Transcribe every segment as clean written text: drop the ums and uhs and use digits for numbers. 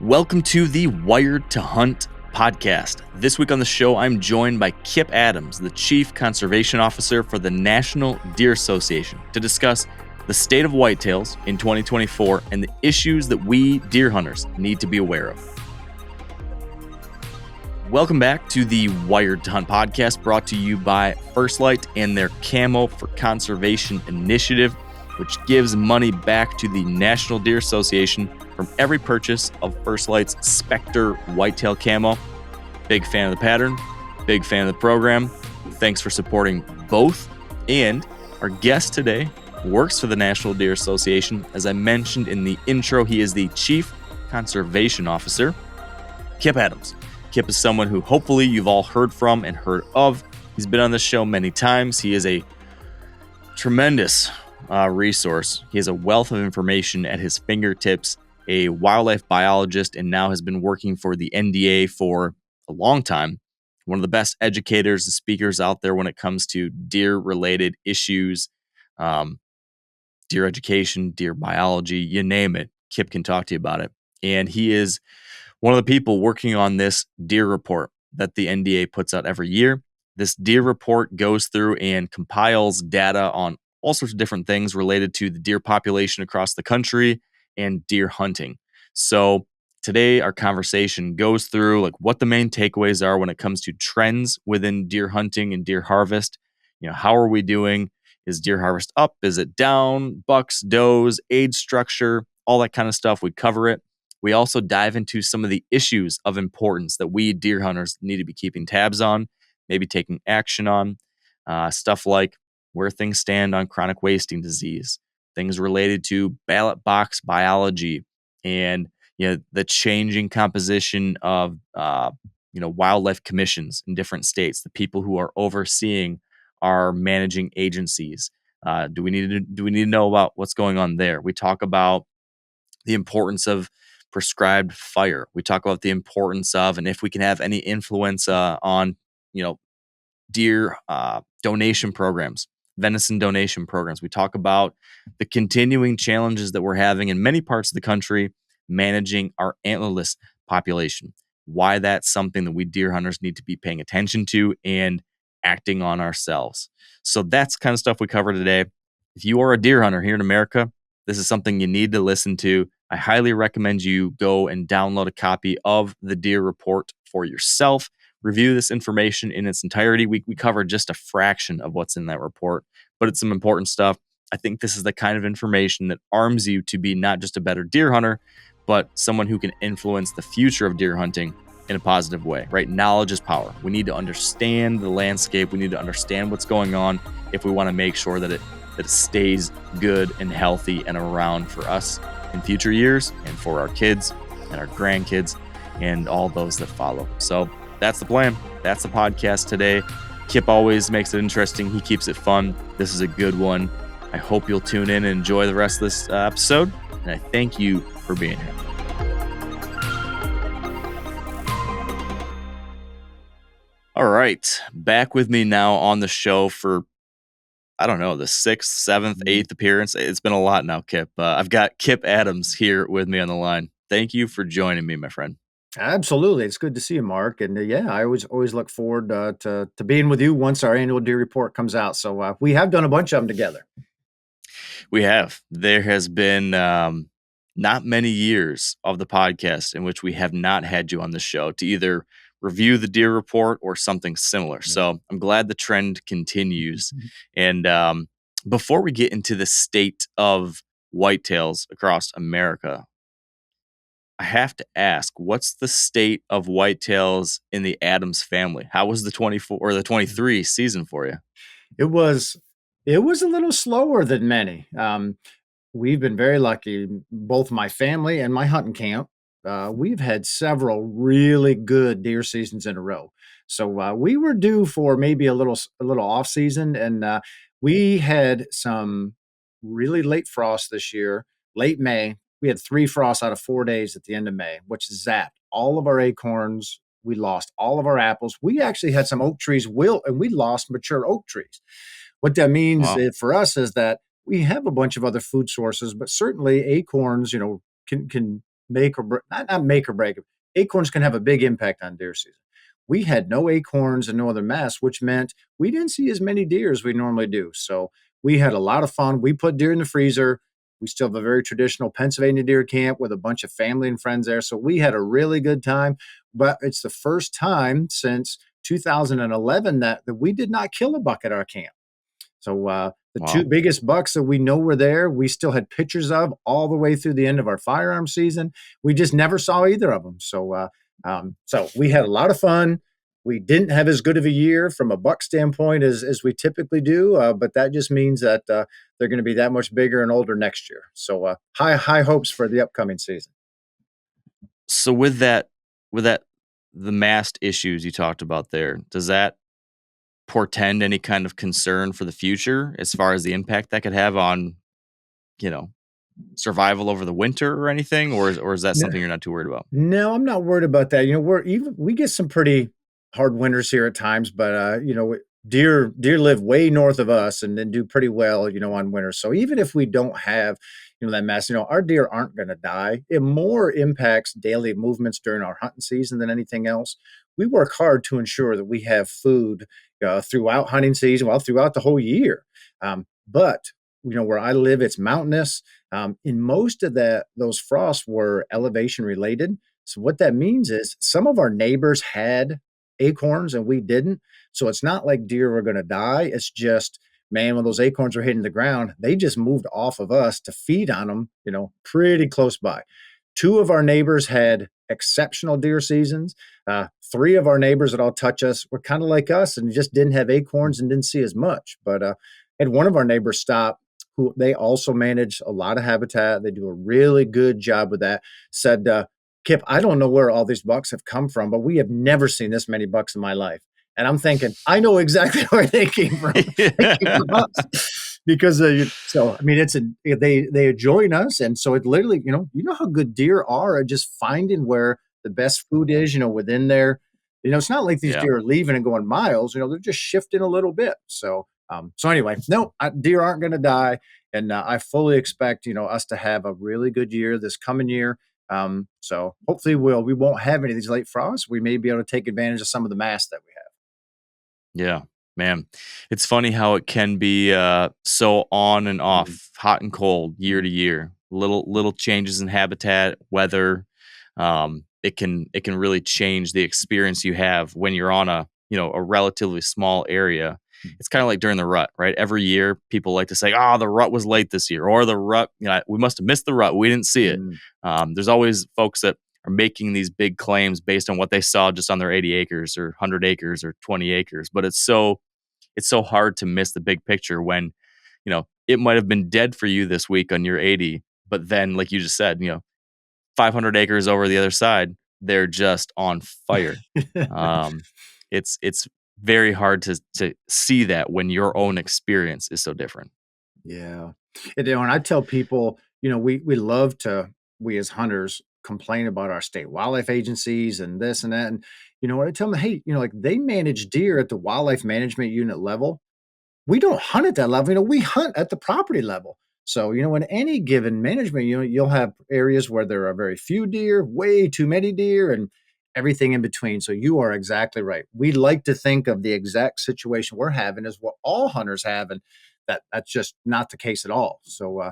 Welcome to the Wired to Hunt podcast. This week on the show, I'm joined by Kip Adams, the Chief Conservation Officer for the National Deer Association, to discuss the state of whitetails in 2024 and the issues that we deer hunters need to be aware of. Welcome back to the Wired to Hunt podcast, brought to you by First Light and their Camo for Conservation initiative, which gives money back to the National Deer Association from every purchase of First Light's Spectre Whitetail Camo. Big fan of the pattern, big fan of the program. Thanks for supporting both. And our guest today works for the National Deer Association. As I mentioned in the intro, he is the Chief Conservation Officer, Kip Adams. Kip is someone who hopefully you've all heard from and heard of. He's been on this show many times. He is a tremendous resource. He has a wealth of information at his fingertips, a wildlife biologist, and now has been working for the NDA for a long time. One of the best educators and speakers out there when it comes to deer-related issues, deer education, deer biology, you name it. Kip can talk to you about it. And he is one of the people working on this deer report that the NDA puts out every year. This deer report goes through and compiles data on all sorts of different things related to the deer population across the country and deer hunting. So today our conversation goes through like what the main takeaways are when it comes to trends within deer hunting and deer harvest. You know, how are we doing? Is deer harvest up? Is it down? Bucks, does, age structure, all that kind of stuff. We cover it. We also dive into some of the issues of importance that we deer hunters need to be keeping tabs on, maybe taking action on. Stuff like where things stand on chronic wasting disease, things related to ballot box biology, and the changing composition of wildlife commissions in different states, the people who are overseeing our managing agencies. Do we need to know about what's going on there? We talk about the importance of prescribed fire. We talk about the importance of, and if we can have any influence on deer donation programs, venison donation programs. We talk about the continuing challenges that we're having in many parts of the country managing our antlerless population, why that's something that we deer hunters need to be paying attention to and acting on ourselves. So that's kind of stuff we cover today. If you are a deer hunter here in America, this is something you need to listen to. I highly recommend you go and download a copy of the deer report for yourself. Review this information in its entirety. We cover just a fraction of what's in that report, but it's some important stuff. I think this is the kind of information that arms you to be not just a better deer hunter, but someone who can influence the future of deer hunting in a positive way, right? Knowledge is power. We need to understand the landscape. We need to understand what's going on if we want to make sure that it stays good and healthy and around for us in future years and for our kids and our grandkids and all those that follow. So that's the plan. That's the podcast today. Kip always makes it interesting. He keeps it fun. This is a good one. I hope you'll tune in and enjoy the rest of this episode. And I thank you for being here. All right. Back with me now on the show for, the 6th, 7th, 8th appearance. It's been a lot now, Kip. I've got Kip Adams here with me on the line. Thank you for joining me, my friend. Absolutely. It's good to see you, Mark. And I always look forward to being with you once our annual deer report comes out. So we have done a bunch of them together. We have. There has been not many years of the podcast in which we have not had you on the show to either review the deer report or something similar. Yeah. So I'm glad the trend continues. Mm-hmm. And before we get into the state of whitetails across America, I have to ask, what's the state of whitetails in the Adams family? How was the 24 or the 23 season for you? It was a little slower than many. We've been very lucky, both my family and my hunting camp. We've had several really good deer seasons in a row. So we were due for maybe a little off season, and we had some really late frost this year, late May. We had 3 frosts out of 4 days at the end of May, which zapped all of our acorns. We lost all of our apples. We actually had some oak trees wilt, and we lost mature oak trees. What that means for us is that we have a bunch of other food sources, but certainly acorns, can make or break, not make or break. Acorns can have a big impact on deer season. We had no acorns in northern Mass, which meant we didn't see as many deer as we normally do. So we had a lot of fun. We put deer in the freezer. We still have a very traditional Pennsylvania deer camp with a bunch of family and friends there. So we had a really good time. But it's the first time since 2011 that we did not kill a buck at our camp. So the two Wow. biggest bucks that we know were there, we still had pictures of all the way through the end of our firearm season. We just never saw either of them. So we had a lot of fun. We didn't have as good of a year from a buck standpoint as we typically do, but that just means that they're going to be that much bigger and older next year. So high hopes for the upcoming season. So with that, the mast issues you talked about there, does that portend any kind of concern for the future as far as the impact that could have on, you know, survival over the winter or anything, or is that something you're not too worried about? No, I'm not worried about that. We get some pretty hard winters here at times, but deer live way north of us and then do pretty well, on winter. So even if we don't have, that mass, our deer aren't going to die. It more impacts daily movements during our hunting season than anything else. We work hard to ensure that we have food throughout hunting season, well, throughout the whole year. But where I live, it's mountainous. In most of those frosts were elevation related. So what that means is some of our neighbors had acorns and we didn't. So it's not like deer were going to die. It's just, man, when those acorns were hitting the ground, they just moved off of us to feed on them, pretty close by. Two of our neighbors had exceptional deer seasons. Three of our neighbors that all touch us were kind of like us and just didn't have acorns and didn't see as much. But and one of our neighbors stopped, who they also manage a lot of habitat. They do a really good job with that. Said, Kip, I don't know where all these bucks have come from, but we have never seen this many bucks in my life. And I'm thinking, I know exactly where they came from. They came from us. Because so I mean they join us, and so it literally how good deer are at just finding where the best food is within their it's not like these Yeah. deer are leaving and going miles, they're just shifting a little bit. So anyway, no, deer aren't going to die, and I fully expect us to have a really good year this coming year. So hopefully we won't have any of these late frosts. We may be able to take advantage of some of the mass that we have. Yeah, man. It's funny how it can be so on and Mhm. off, hot and cold, year to year. Little changes in habitat, weather. It can really change the experience you have when you're on a relatively small area. It's kind of like during the rut, right? Every year, people like to say, "Oh, the rut was late this year," or "The rut, we must have missed the rut. We didn't see it." Mhm. There's always folks that are making these big claims based on what they saw just on their 80 acres or 100 acres or 20 acres. But it's so hard to miss the big picture when, it might have been dead for you this week on your 80, but then, like you just said, 500 acres over the other side, they're just on fire. Um, it's very hard to see that when your own experience is so different. Yeah. And I tell people, we love to, we as hunters complain about our state wildlife agencies and this and that. And what I tell them, hey, like they manage deer at the wildlife management unit level. We don't hunt at that level. We hunt at the property level. So, in any given management, you'll have areas where there are very few deer, way too many deer, and everything in between. So you are exactly right. We like to think of the exact situation we're having as what all hunters have, and that's just not the case at all. So,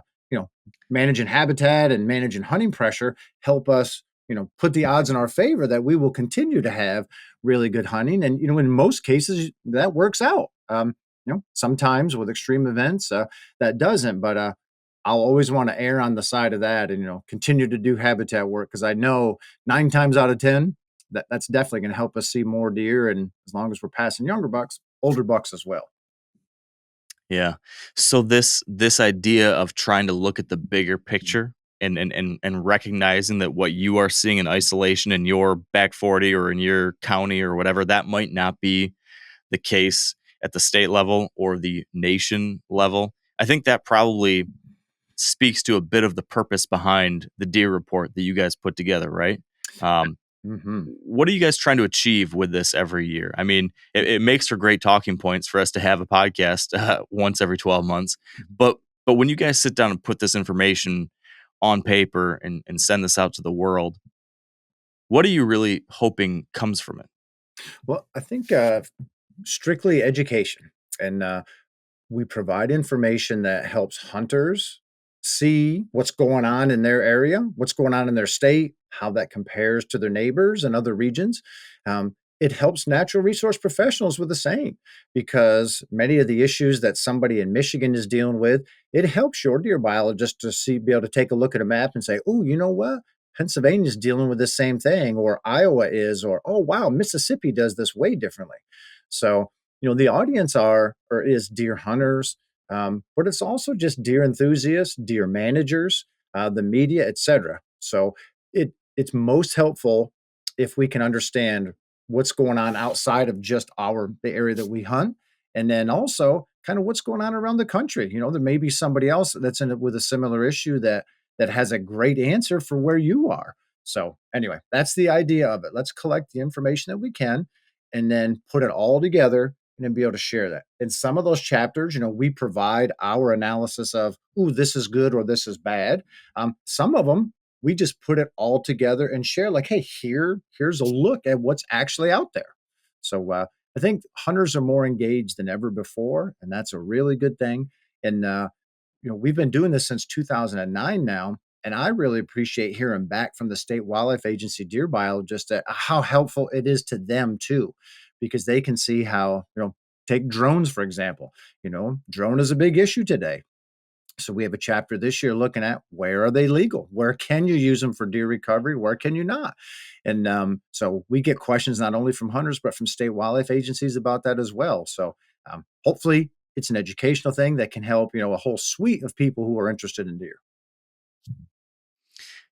managing habitat and managing hunting pressure help us, put the odds in our favor that we will continue to have really good hunting. And, in most cases that works out. Sometimes with extreme events, that doesn't, but I'll always want to err on the side of that and, continue to do habitat work because I know 9 times out of 10, that's definitely going to help us see more deer. And as long as we're passing younger bucks, older bucks as well. Yeah. So this idea of trying to look at the bigger picture and recognizing that what you are seeing in isolation in your back 40 or in your county or whatever, that might not be the case at the state level or the nation level. I think that probably speaks to a bit of the purpose behind the deer report that you guys put together, right? Um, Hmm. what are you guys trying to achieve with this every year? I mean, it makes for great talking points for us to have a podcast once every 12 months. But when you guys sit down and put this information on paper and send this out to the world. What are you really hoping comes from it? Well, I think strictly education. And we provide information that helps hunters see what's going on in their area, what's going on in their state, how that compares to their neighbors and other regions. It helps natural resource professionals with the same because many of the issues that somebody in Michigan is dealing with, it helps your deer biologist to see, be able to take a look at a map and say, oh, you know what? Pennsylvania's dealing with the same thing, or Iowa is, or oh, wow, Mississippi does this way differently. So, the audience are or is deer hunters, but it's also just deer enthusiasts, deer managers, the media, etc. So it's most helpful if we can understand what's going on outside of just the area that we hunt, and then also kind of what's going on around the country. There may be somebody else that's in it with a similar issue that has a great answer for where you are. So anyway, that's the idea of it. Let's collect the information that we can and then put it all together and then be able to share that. In some of those chapters, we provide our analysis of, ooh, this is good or this is bad. Some of them, we just put it all together and share, like, hey, here's a look at what's actually out there. So I think hunters are more engaged than ever before, and that's a really good thing. And we've been doing this since 2009 now, and I really appreciate hearing back from the state wildlife agency deer biologists that how helpful it is to them too, because they can see how, take drones for example. Drone is a big issue today. So we have a chapter this year looking at where are they legal? Where can you use them for deer recovery? Where can you not? And so we get questions not only from hunters but from state wildlife agencies about that as well. So hopefully it's an educational thing that can help a whole suite of people who are interested in deer.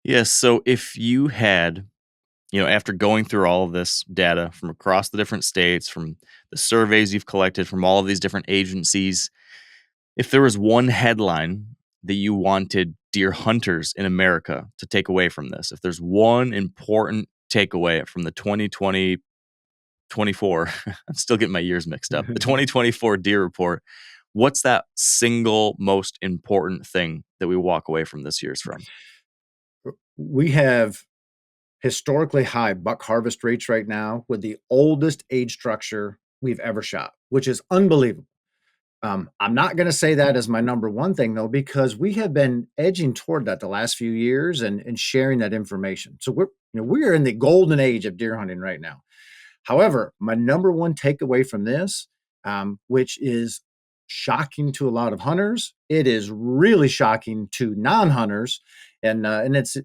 Yes. So if you had, after going through all of this data from across the different states, from the surveys you've collected from all of these different agencies, if there was one headline that you wanted deer hunters in America to take away from this, if there's one important takeaway from the 2024, I'm still getting my years mixed up, the 2024 deer report, what's that single most important thing that we walk away from this year's from? We have historically high buck harvest rates right now with the oldest age structure we've ever shot, which is unbelievable. I'm not going to say that as my number one thing though, because we have been edging toward that the last few years and sharing that information. So we're in the golden age of deer hunting right now. However, my number one takeaway from this, which is shocking to a lot of hunters, it is really shocking to non-hunters, and it's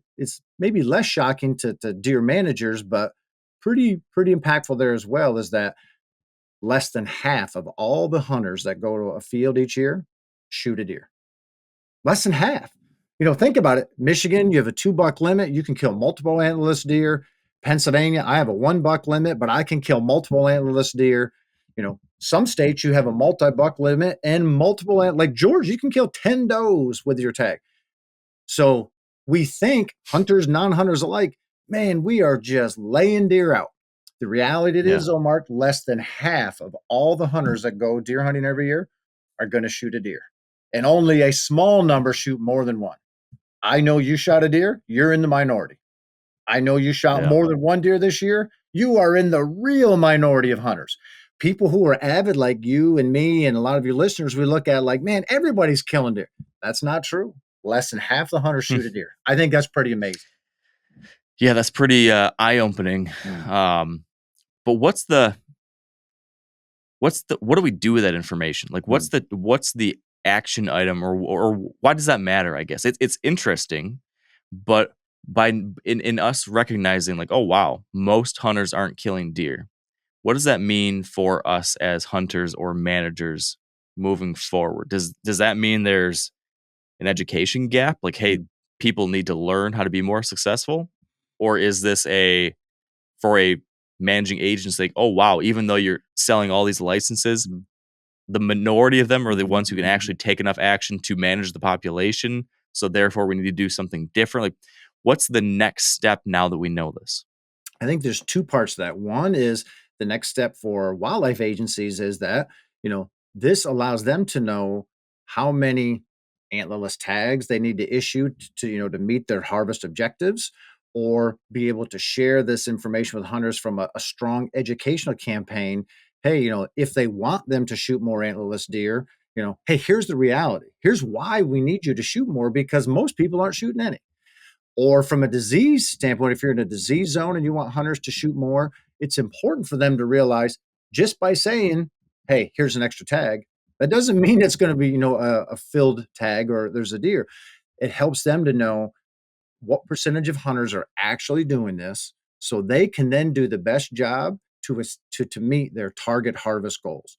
maybe less shocking to deer managers, but pretty impactful there as well. Is that less than half of all the hunters that go to a field each year shoot a deer. Less than half. Think about it. Michigan, you have a 2 buck limit. You can kill multiple antlerless deer. Pennsylvania, I have a 1 buck limit, but I can kill multiple antlerless deer. Some states you have a multi-buck limit and multiple, like Georgia, you can kill 10 does with your tag. So we think hunters, non-hunters alike, man, we are just laying deer out. The reality it Yeah. is, Mark, less than half of all the hunters that go deer hunting every year are going to shoot a deer. And only a small number shoot more than one. I know you shot a deer, you're in the minority. I know you shot Yeah. more than one deer this year, you are in the real minority of hunters. People who are avid like you and me and a lot of your listeners, we look at like, man, everybody's killing deer. That's not true. Less than half the hunters shoot a deer. I think that's pretty amazing. Yeah, that's pretty eye-opening. Mm. But what do we do with that information? Like what's the action item or why does that matter, I guess? It's interesting, but in us recognizing like, oh wow, most hunters aren't killing deer. What does that mean for us as hunters or managers moving forward? Does that mean there's an education gap? Like, hey, Mm. people need to learn how to be more successful? Or is this for a managing agency, like, oh wow, even though you're selling all these licenses, Mm. the minority of them are the ones who can actually take enough action to manage the population. So therefore, we need to do something different. Like, what's the next step now that we know this? I think there's two parts to that. One is the next step for wildlife agencies is that, this allows them to know how many antlerless tags they need to issue to meet their harvest objectives, or be able to share this information with hunters from a strong educational campaign. Hey, if they want them to shoot more antlerless deer, hey, here's the reality. Here's why we need you to shoot more, because most people aren't shooting any. Or from a disease standpoint, if you're in a disease zone and you want hunters to shoot more, it's important for them to realize, just by saying, hey, here's an extra tag, that doesn't mean it's going to be, a filled tag or there's a deer. It helps them to know what percentage of hunters are actually doing this, so they can then do the best job to meet their target harvest goals.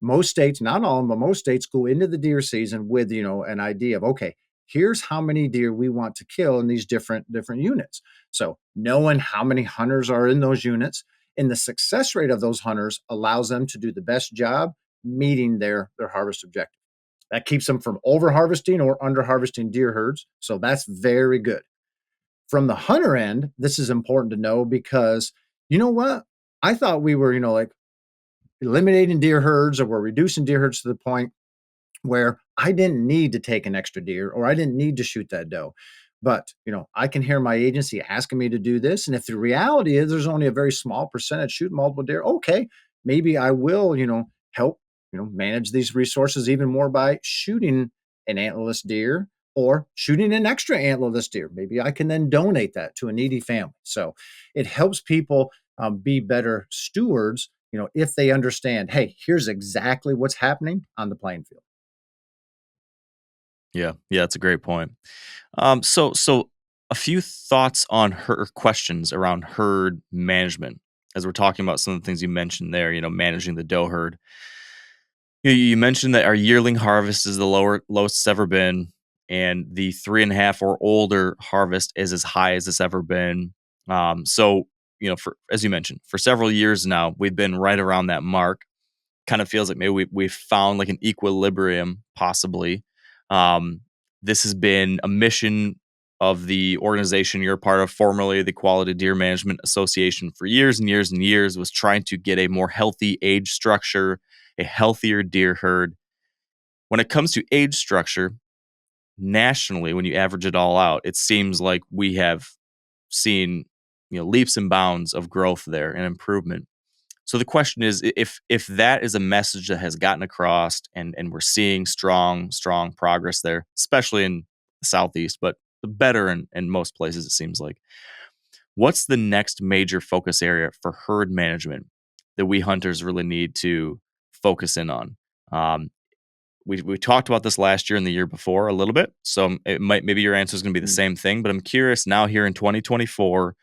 Most states, not all of them, but most states go into the deer season with an idea of, okay, here's how many deer we want to kill in these different units. So knowing how many hunters are in those units and the success rate of those hunters allows them to do the best job meeting their harvest objective. That keeps them from over harvesting or under harvesting deer herds. So that's very good. From the hunter end, this is important to know, because you know what? I thought we were, like, eliminating deer herds, or we're reducing deer herds to the point where I didn't need to take an extra deer, or I didn't need to shoot that doe. But, I can hear my agency asking me to do this. And if the reality is there's only a very small percentage shoot multiple deer, okay, maybe I will, help, manage these resources even more by shooting an antlerless deer or shooting an extra antlerless deer. Maybe I can then donate that to a needy family. So it helps people be better stewards, if they understand, hey, here's exactly what's happening on the playing field. Yeah, yeah, that's a great point. So a few thoughts on her questions around herd management, as we're talking about some of the things you mentioned there. Managing the doe herd. You mentioned that our yearling harvest is the lowest it's ever been, and the 3.5 or older harvest is as high as it's ever been. So for as you mentioned, for several years now, we've been right around that mark. Kind of feels like maybe we've found like an equilibrium, possibly. Um, this has been a mission of the organization you're a part of, formerly the Quality Deer Management Association, for years and years and years, was trying to get a more healthy age structure, a healthier deer herd. When it comes to age structure, nationally, when you average it all out, it seems like we have seen leaps and bounds of growth there and improvement. So the question is, if that is a message that has gotten across, and we're seeing strong progress there, especially in the Southeast, but better in most places, it seems like. What's the next major focus area for herd management that we hunters really need to focus in on? Um, we talked about this last year and the year before a little bit, so maybe your answer is going to be the Mm. same thing. But I'm curious now, here in 2024,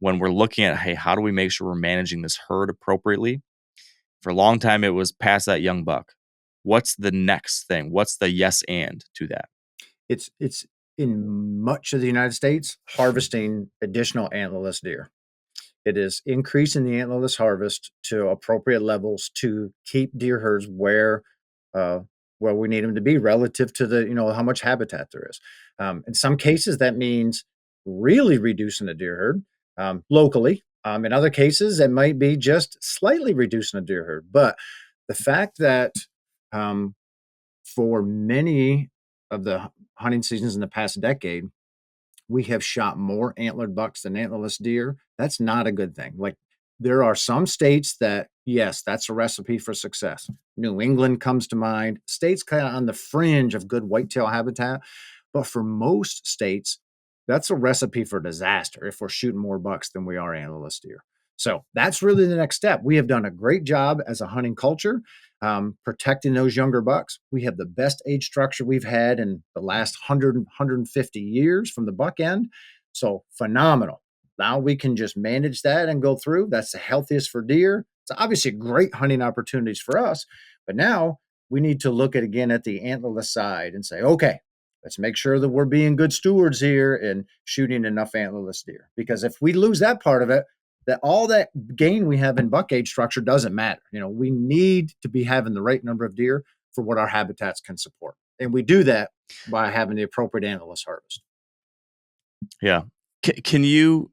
when we're looking at, hey, how do we make sure we're managing this herd appropriately? For a long time, it was pass that young buck. What's the next thing? What's the yes and to that? It's in much of the United States harvesting additional antlerless deer. It is increasing the antlerless harvest to appropriate levels to keep deer herds uh, where we need them to be relative to how much habitat there is. In some cases, that means really reducing the deer herd locally. In other cases, it might be just slightly reducing the deer herd. But the fact that um, for many of the hunting seasons in the past decade, we have shot more antlered bucks than antlerless deer. That's not a good thing. Like, there are some states that, yes, that's a recipe for success. New England comes to mind, states kind of on the fringe of good whitetail habitat. But for most states, that's a recipe for disaster if we're shooting more bucks than we are antlerless deer. So that's really the next step. We have done a great job as a hunting culture protecting those younger bucks. We have the best age structure we've had in the last 150 years from the buck end. So phenomenal. Now we can just manage that and go through. That's the healthiest for deer. It's obviously great hunting opportunities for us. But now we need to look at again at the antlerless side and say, okay, let's make sure that we're being good stewards here and shooting enough antlerless deer. Because if we lose that part of it, that all that gain we have in buck age structure doesn't matter. We need to be having the right number of deer for what our habitats can support. And we do that by having the appropriate antlerless harvest. Yeah. Can you,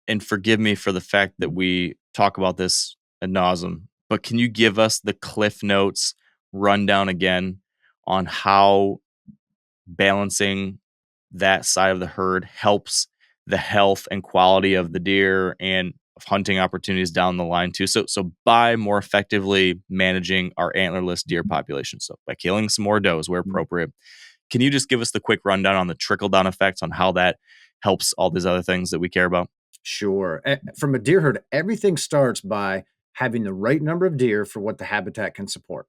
and forgive me for the fact that we talk about this ad nauseum, but can you give us the Cliff Notes rundown again on how balancing that side of the herd helps the health and quality of the deer and of hunting opportunities down the line too. So by more effectively managing our antlerless deer population, so by killing some more does where appropriate, can you just give us the quick rundown on the trickle down effects on how that helps all these other things that we care about? Sure. From a deer herd, everything starts by having the right number of deer for what the habitat can support.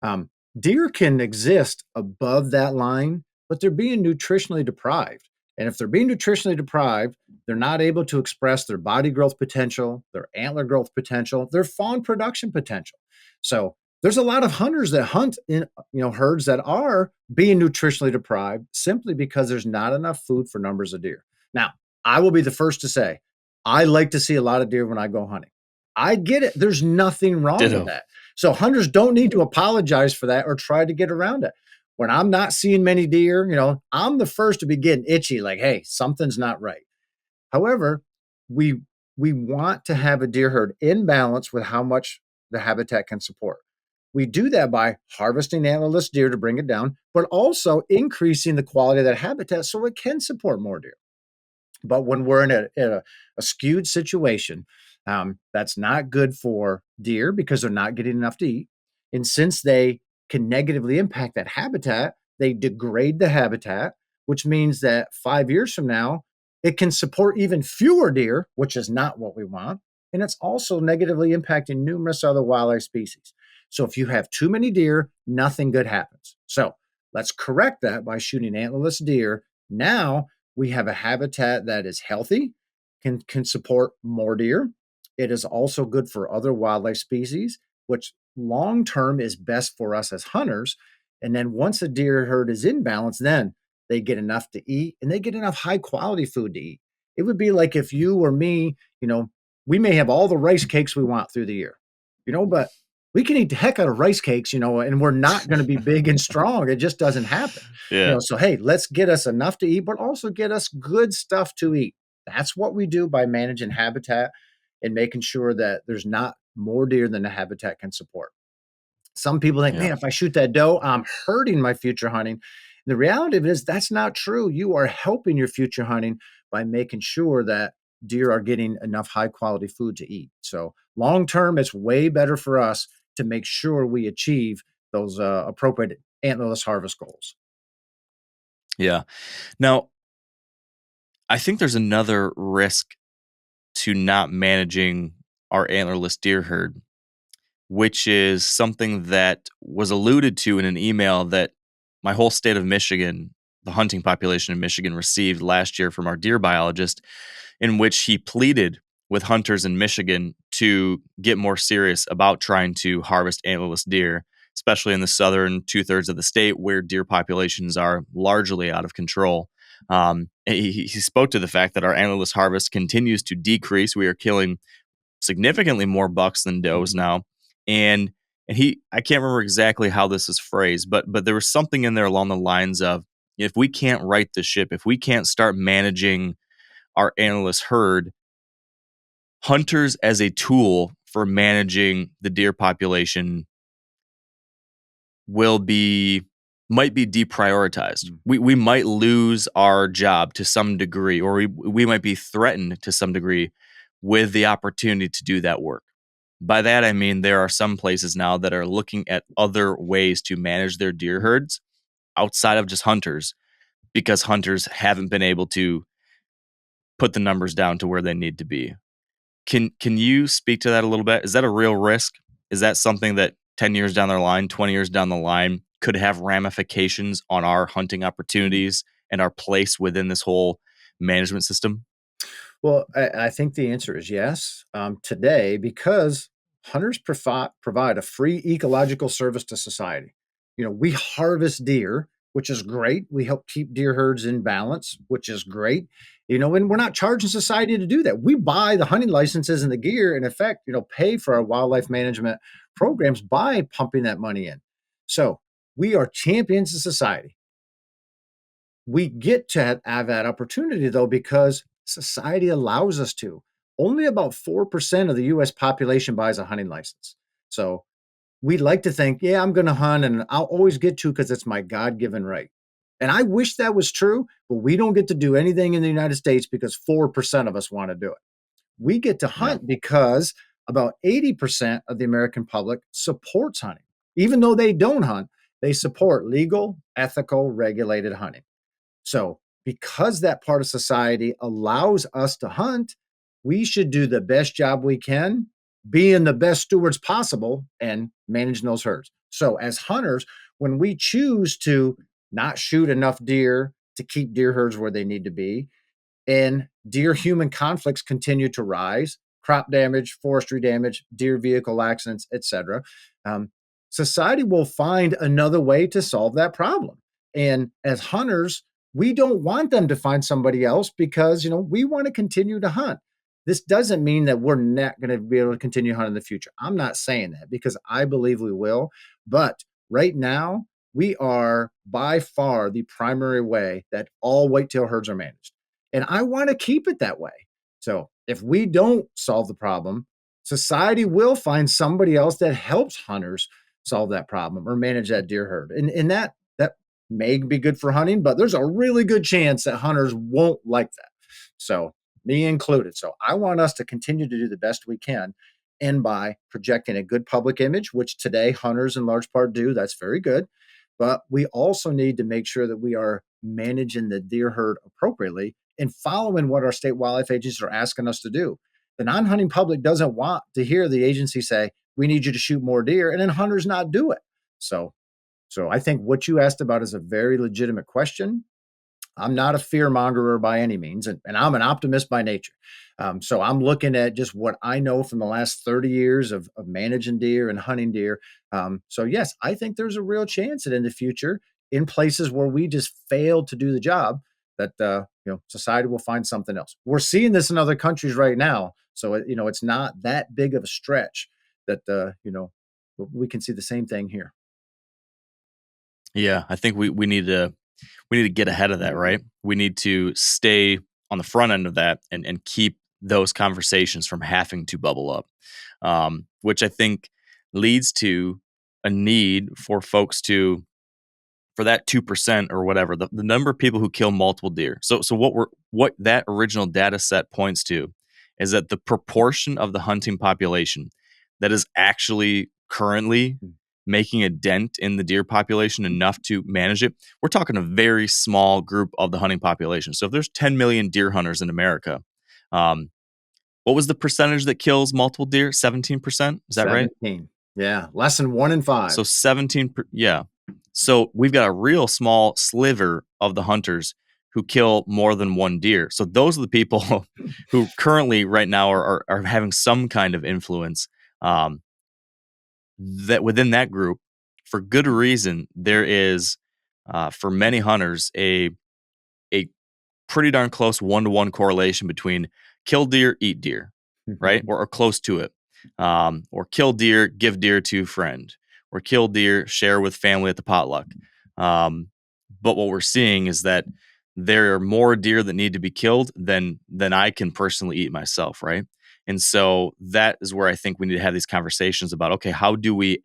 Um, Deer can exist above that line, but they're being nutritionally deprived. And if they're being nutritionally deprived, they're not able to express their body growth potential, their antler growth potential, their fawn production potential. So there's a lot of hunters that hunt in herds that are being nutritionally deprived simply because there's not enough food for numbers of deer. Now, I will be the first to say I like to see a lot of deer when I go hunting. I get it. There's nothing wrong with Ditto. that. So hunters don't need to apologize for that or try to get around it. When I'm not seeing many deer, I'm the first to be getting itchy, like, hey, something's not right. However, we we want to have a deer herd in balance with how much the habitat can support. We do that by harvesting antlerless deer to bring it down, but also increasing the quality of that habitat so it can support more deer. But when we're in a skewed situation, that's not good for deer because they're not getting enough to eat. And since they can negatively impact that habitat, they degrade the habitat, which means that 5 years from now, it can support even fewer deer, which is not what we want. And it's also negatively impacting numerous other wildlife species. So if you have too many deer, nothing good happens. So let's correct that by shooting antlerless deer. Now we have a habitat that is healthy, can support more deer. It is also good for other wildlife species, which long term is best for us as hunters. And then once a deer herd is in balance, then they get enough to eat and they get enough high quality food to eat. It would be like if you or me, we may have all the rice cakes we want through the year, but we can eat the heck out of rice cakes, and we're not going to be big and strong. It just doesn't happen. Yeah. So hey, let's get us enough to eat, but also get us good stuff to eat. That's what we do by managing habitat and making sure that there's not more deer than the habitat can support. Some people think, Yeah. man, if I shoot that doe, I'm hurting my future hunting. The reality of it is that's not true. You are helping your future hunting by making sure that deer are getting enough high quality food to eat. So long term, it's way better for us to make sure we achieve those appropriate antlerless harvest goals. Yeah. Now, I think there's another risk to not managing our antlerless deer herd, which is something that was alluded to in an email that my whole state of Michigan, the hunting population in Michigan, received last year from our deer biologist, in which he pleaded with hunters in Michigan to get more serious about trying to harvest antlerless deer, especially in the southern 2/3 of the state where deer populations are largely out of control. He spoke to the fact that our antlerless harvest continues to decrease. We are killing significantly more bucks than does now. And I can't remember exactly how this is phrased, but there was something in there along the lines of, if we can't right the ship, if we can't start managing our antlerless herd, hunters as a tool for managing the deer population might be deprioritized. We might lose our job to some degree, or we might be threatened to some degree with the opportunity to do that work. By that, I mean there are some places now that are looking at other ways to manage their deer herds outside of just hunters, because hunters haven't been able to put the numbers down to where they need to be. Can you speak to that a little bit? Is that a real risk? Is that something that 10 years down the line, 20 years down the line could have ramifications on our hunting opportunities and our place within this whole management system? Well, I think the answer is yes. Today, because hunters provide a free ecological service to society. We harvest deer, which is great. We help keep deer herds in balance, which is great. And we're not charging society to do that. We buy the hunting licenses and the gear, in effect, pay for our wildlife management programs by pumping that money in. So we are champions of society. We get to have that opportunity, though, because society allows us to. Only about 4% of the US population buys a hunting license. So we like to think, yeah, I'm going to hunt and I'll always get to because it's my God given right. And I wish that was true, but we don't get to do anything in the United States because 4% of us want to do it. We get to Yeah. hunt because about 80% of the American public supports hunting. Even though they don't hunt, they support legal, ethical, regulated hunting. So, because that part of society allows us to hunt, we should do the best job we can, being the best stewards possible and managing those herds. So, as hunters, when we choose to not shoot enough deer to keep deer herds where they need to be, and deer human conflicts continue to rise, crop damage, forestry damage, deer vehicle accidents, etc. um, Society will find another way to solve that problem. And as hunters, we don't want them to find somebody else because we want to continue to hunt. This doesn't mean that we're not going to be able to continue hunting in the future. I'm not saying that because I believe we will. But right now, we are by far the primary way that all whitetail herds are managed. And I want to keep it that way. So if we don't solve the problem, society will find somebody else that helps hunters solve that problem or manage that deer herd. And that may be good for hunting, but there's a really good chance that hunters won't like that. So me included. So I want us to continue to do the best we can. And by projecting a good public image, which today hunters in large part do, that's very good. But we also need to make sure that we are managing the deer herd appropriately and following what our state wildlife agencies are asking us to do. The non hunting public doesn't want to hear the agency say, we need you to shoot more deer, and then hunters not do it. So, so I think what you asked about is a very legitimate question. I'm not a fear mongerer by any means, and I'm an optimist by nature. So I'm looking at just what I know from the last 30 years of managing deer and hunting deer. So yes, I think there's a real chance that in the future, in places where we just failed to do the job, that society will find something else. We're seeing this in other countries right now, so it's not that big of a stretch that we can see the same thing here. Yeah, I think we need to get ahead of that, right? We need to stay on the front end of that and keep those conversations from having to bubble up, which I think leads to a need for folks to for that 2% or whatever the number of people who kill multiple deer. So what that original data set points to is that the proportion of the hunting population that is actually currently making a dent in the deer population enough to manage it, we're talking a very small group of the hunting population. So if there's 10 million deer hunters in America, um, what was the percentage that kills multiple deer? 17%? Is that right? 17. Yeah, less than 1 in 5. So yeah. So we've got a real small sliver of the hunters who kill more than one deer. So those are the people who currently right now are having some kind of influence. That within that group, for good reason, there is for many hunters a pretty darn close 1-to-1 correlation between kill deer, eat deer, right? Or close to it. Or kill deer, give deer to friend, or kill deer, share with family at the potluck. But what we're seeing is that there are more deer that need to be killed than I can personally eat myself, right? And so that is where I think we need to have these conversations about, okay, how do we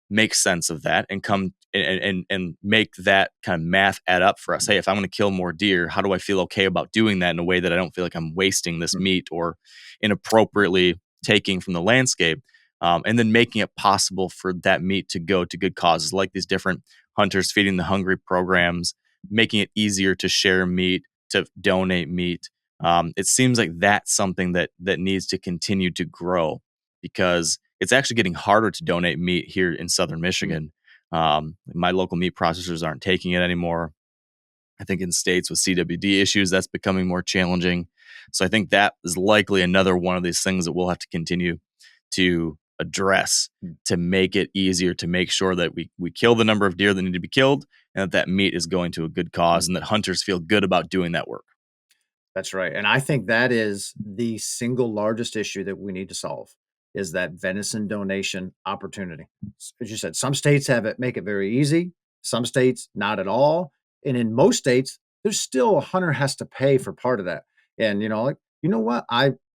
make sense of that and come and make that kind of math add up for us. Hey, if I'm going to kill more deer, how do I feel okay about doing that in a way that I don't feel like I'm wasting this meat or inappropriately taking from the landscape? And then making it possible for that meat to go to good causes, like these different Hunters Feeding the Hungry programs, making it easier to share meat, to donate meat. It seems like that's something that needs to continue to grow, because it's actually getting harder to donate meat here in Southern Michigan. My local meat processors aren't taking it anymore. I think in states with CWD issues, that's becoming more challenging. So I think that is likely another one of these things that we'll have to continue to address to make it easier to make sure that we kill the number of deer that need to be killed, and that meat is going to a good cause, and that hunters feel good about doing that work. That's right. And I think that is the single largest issue that we need to solve is that venison donation opportunity. As you said, some states have it make it very easy, some states not at all. And in most states, there's still a hunter has to pay for part of that. And like, you know what?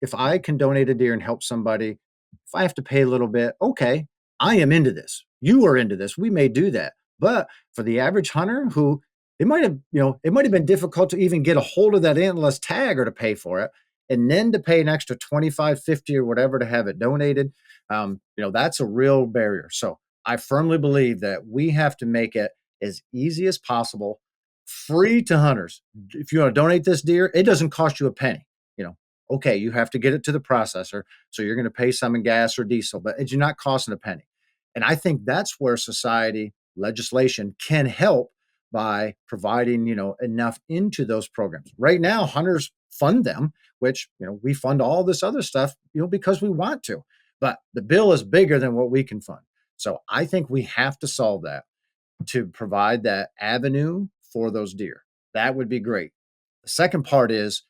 If I can donate a deer and help somebody, if I have to pay a little bit, okay. I am into this. You are into this. We may do that. But for the average hunter who it might have been difficult to even get a hold of that antlerless tag or to pay for it. And then to pay an extra 25, 50 or whatever to have it donated, that's a real barrier. So I firmly believe that we have to make it as easy as possible, free to hunters. If you want to donate this deer, it doesn't cost you a penny. Okay, you have to get it to the processor, so you're going to pay some in gas or diesel, but it's not costing a penny. And I think that's where society legislation can help by providing, enough into those programs. Right now, hunters fund them, which, we fund all this other stuff, because we want to. But the bill is bigger than what we can fund. So I think we have to solve that to provide that avenue for those deer. That would be great. The second part is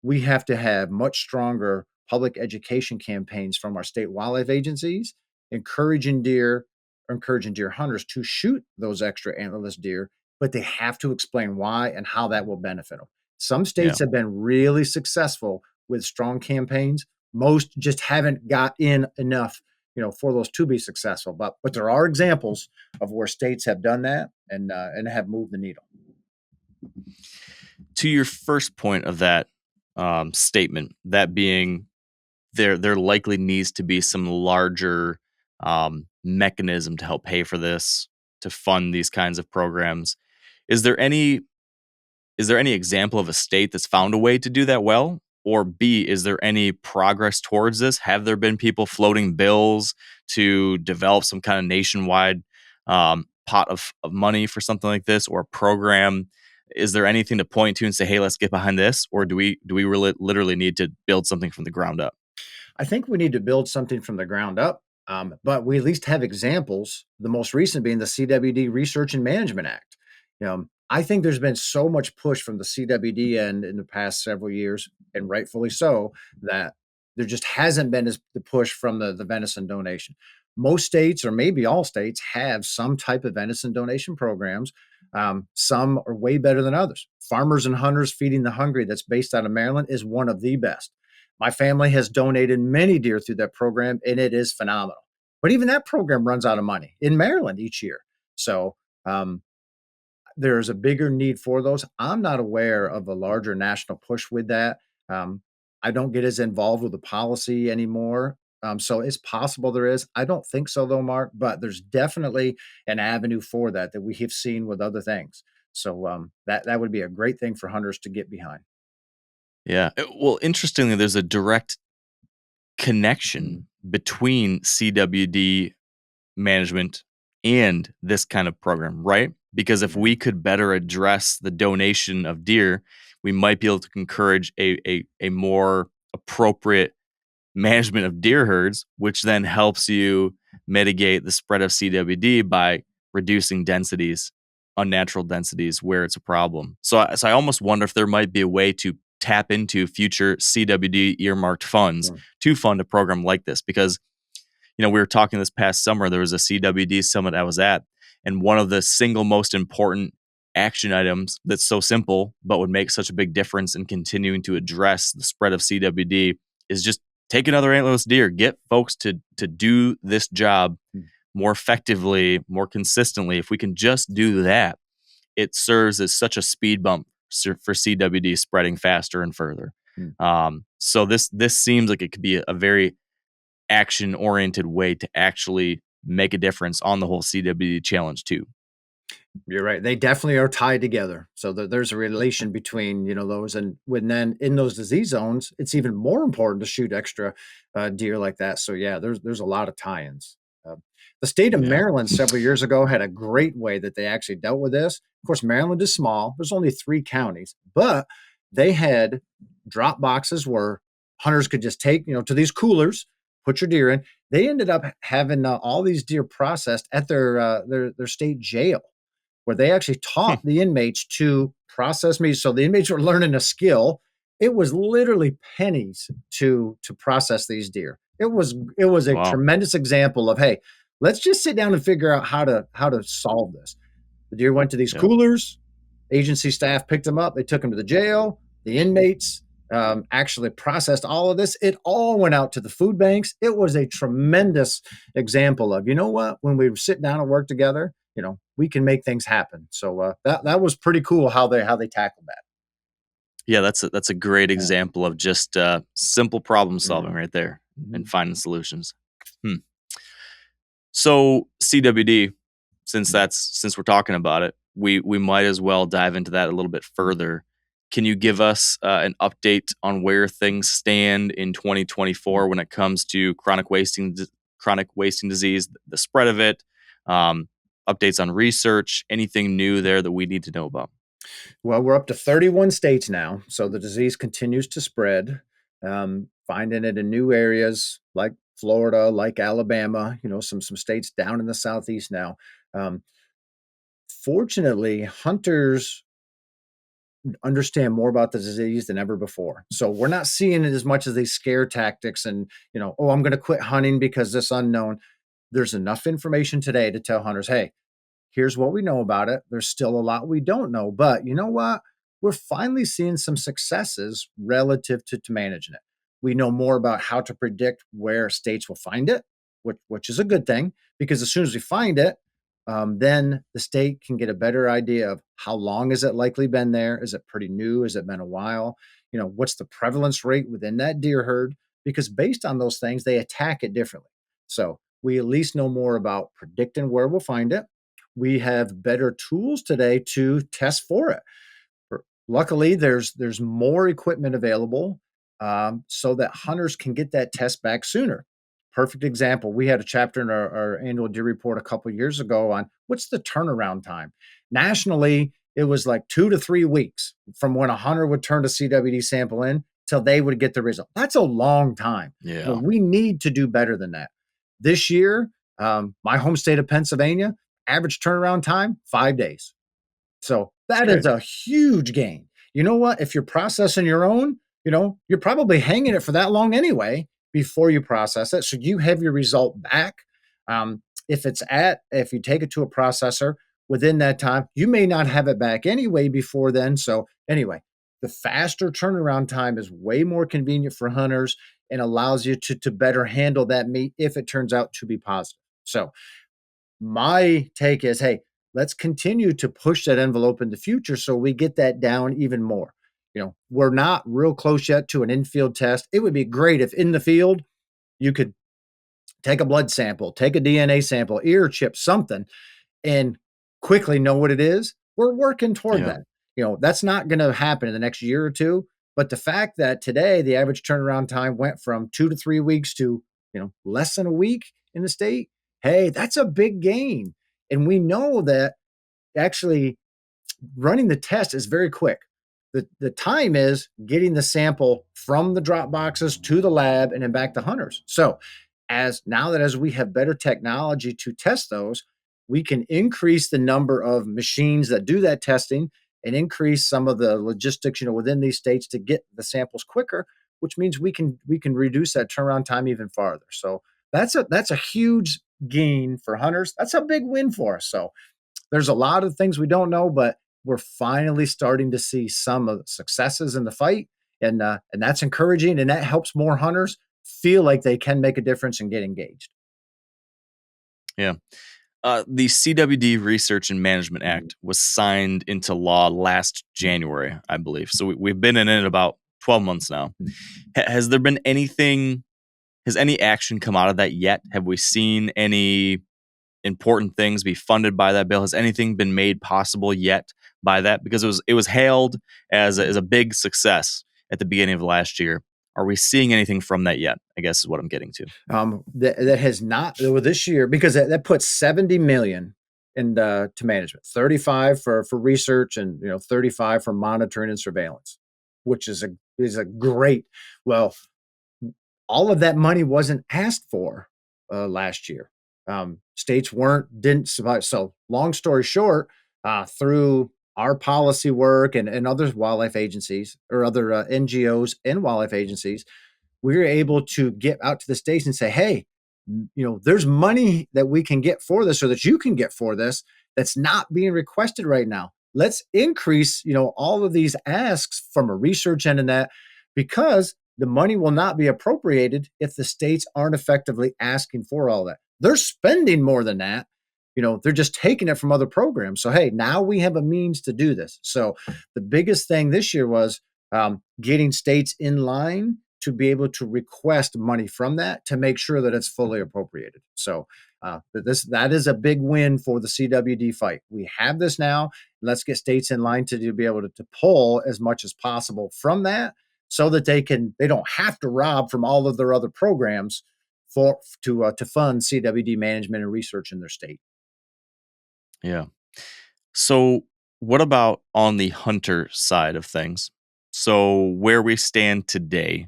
we have to have much stronger public education campaigns from our state wildlife agencies, encouraging deer hunters to shoot those extra antlerless deer, but they have to explain why and how that will benefit them. Some Yeah. states have been really successful with strong campaigns. Most just haven't got in enough, for those to be successful. But there are examples of where states have done that and have moved the needle. To your first point of that statement, that being there likely needs to be some larger mechanism to help pay for this, to fund these kinds of programs. Is there any example of a state that's found a way to do that well? Or B, is there any progress towards this? Have there been people floating bills to develop some kind of nationwide pot of money for something like this, or a program? Is there anything to point to and say, hey, let's get behind this? Or do we really literally need to build something from the ground up? I think we need to build something from the ground up, but we at least have examples. The most recent being the CWD Research and Management Act. I think there's been so much push from the CWD end in the past several years, and rightfully so, that there just hasn't been the push from the venison donation. Most states, or maybe all states, have some type of venison donation programs. Some are way better than others. Farmers and Hunters Feeding the Hungry, that's based out of Maryland, is one of the best. My family has donated many deer through that program, and it is phenomenal. But even that program runs out of money in Maryland each year. So there's a bigger need for those. I'm not aware of a larger national push with that. I don't get as involved with the policy anymore. So it's possible there is. I don't think so, though, Mark, but there's definitely an avenue for that we have seen with other things. So that would be a great thing for hunters to get behind. Yeah. Well, interestingly, there's a direct connection between CWD management and this kind of program, right? Because if we could better address the donation of deer, we might be able to encourage a more appropriate management of deer herds, which then helps you mitigate the spread of CWD by reducing densities, unnatural densities where it's a problem. So I almost wonder if there might be a way to tap into future CWD earmarked funds to fund a program like this. Because, we were talking this past summer, there was a CWD summit I was at, and one of the single most important action items that's so simple, but would make such a big difference in continuing to address the spread of CWD is just take another antlerless deer, get folks to do this job more effectively, more consistently. If we can just do that, it serves as such a speed bump for CWD spreading faster and further. So this seems like it could be a very action-oriented way to actually make a difference on the whole CWD challenge too. You're right. They definitely are tied together. So there's a relation between, those, and when then in those disease zones, it's even more important to shoot extra deer like that. So yeah, there's a lot of tie-ins. The state of Yeah. Maryland several years ago had a great way that they actually dealt with this. Of course, Maryland is small. There's only 3 counties, but they had drop boxes where hunters could just take, to these coolers, put your deer in. They ended up having all these deer processed at their state jail, where they actually taught the inmates to process meat. So the inmates were learning a skill. It was literally pennies to process these deer. It was a Wow. tremendous example of, hey, let's just sit down and figure out how to solve this. The deer went to these Yeah. coolers. Agency staff picked them up. They took them to the jail. The inmates actually processed all of this. It all went out to the food banks. It was a tremendous example of, you know what, when we sit down and work together, we can make things happen. So that was pretty cool how they tackled that. Yeah, that's a great Yeah. example of just simple problem solving Mhm. right there and Mhm. finding solutions. Hmm. So CWD, since we're talking about it, we might as well dive into that a little bit further. Can you give us an update on where things stand in 2024 when it comes to chronic wasting disease, the spread of it, um, updates on research, anything new there that we need to know about? Well, we're up to 31 states now, so the disease continues to spread. Finding it in new areas like Florida, like Alabama, some states down in the southeast now. Um, Fortunately, hunters understand more about the disease than ever before. So we're not seeing it as much as these scare tactics and, oh, I'm going to quit hunting because this unknown. There's enough information today to tell hunters, hey, here's what we know about it. There's still a lot we don't know, but you know what? We're finally seeing some successes relative to managing it. We know more about how to predict where states will find it, which is a good thing because as soon as we find it, then the state can get a better idea of how long has it likely been there? Is it pretty new? Has it been a while? What's the prevalence rate within that deer herd? Because based on those things, they attack it differently. So we at least know more about predicting where we'll find it. We have better tools today to test for it. Luckily, there's more equipment available so that hunters can get that test back sooner. Perfect example. We had a chapter in our annual deer report a couple years ago on what's the turnaround time. Nationally, it was like 2 to 3 weeks from when a hunter would turn a CWD sample in till they would get the result. That's a long time. Yeah, We need to do better than that. This year, my home state of Pennsylvania, average turnaround time 5 days. So that's that is great. a huge gain. You know what? If you're processing your own, you're probably hanging it for that long anyway before you process it. So you have your result back. If you take it to a processor within that time, you may not have it back anyway before then. So anyway, the faster turnaround time is way more convenient for hunters and allows you to better handle that meat if it turns out to be positive. So my take is, hey, let's continue to push that envelope in the future so we get that down even more. We're not real close yet to an infield test. It would be great if in the field you could take a blood sample, take a DNA sample, ear chip, something, and quickly know what it is. We're working toward Yeah, that. That's not going to happen in the next year or two. But the fact that today the average turnaround time went from 2 to 3 weeks to, less than a week in the state, hey, that's a big gain. And we know that actually running the test is very quick. The time is getting the sample from the drop boxes to the lab and then back to hunters. So as we have better technology to test those, we can increase the number of machines that do that testing and increase some of the logistics, within these states to get the samples quicker, which means we can reduce that turnaround time even farther. So that's a huge gain for hunters. That's a big win for us. So there's a lot of things we don't know, but we're finally starting to see some of the successes in the fight, and that's encouraging, and that helps more hunters feel like they can make a difference and get engaged. yeah. The CWD Research and Management Mhm. Act was signed into law last January, I believe. So we've been in it about 12 months now. Has there been anything? Has any action come out of that yet? Have we seen any important things be funded by that bill? Has anything been made possible yet by that? Because it was hailed as a big success at the beginning of last year. Are we seeing anything from that yet? I guess is what I'm getting to. That has not well, this year because that puts 70 million in to management, 35 for research, and 35 for monitoring and surveillance, which is a great. Well, all of that money wasn't asked for last year. States didn't survive. So, long story short, through our policy work and other wildlife agencies or other NGOs and wildlife agencies, we were able to get out to the states and say, hey, there's money that we can get for this or that you can get for this that's not being requested right now. Let's increase, all of these asks from a research end in that because the money will not be appropriated if the states aren't effectively asking for all that. They're spending more than that. They're just taking it from other programs. So, hey, now we have a means to do this. So the biggest thing this year was getting states in line to be able to request money from that to make sure that it's fully appropriated. So that is a big win for the CWD fight. We have this now. Let's get states in line to be able to pull as much as possible from that, so that they don't have to rob from all of their other programs to fund CWD management and research in their state. Yeah. So, what about on the hunter side of things? So, where we stand today,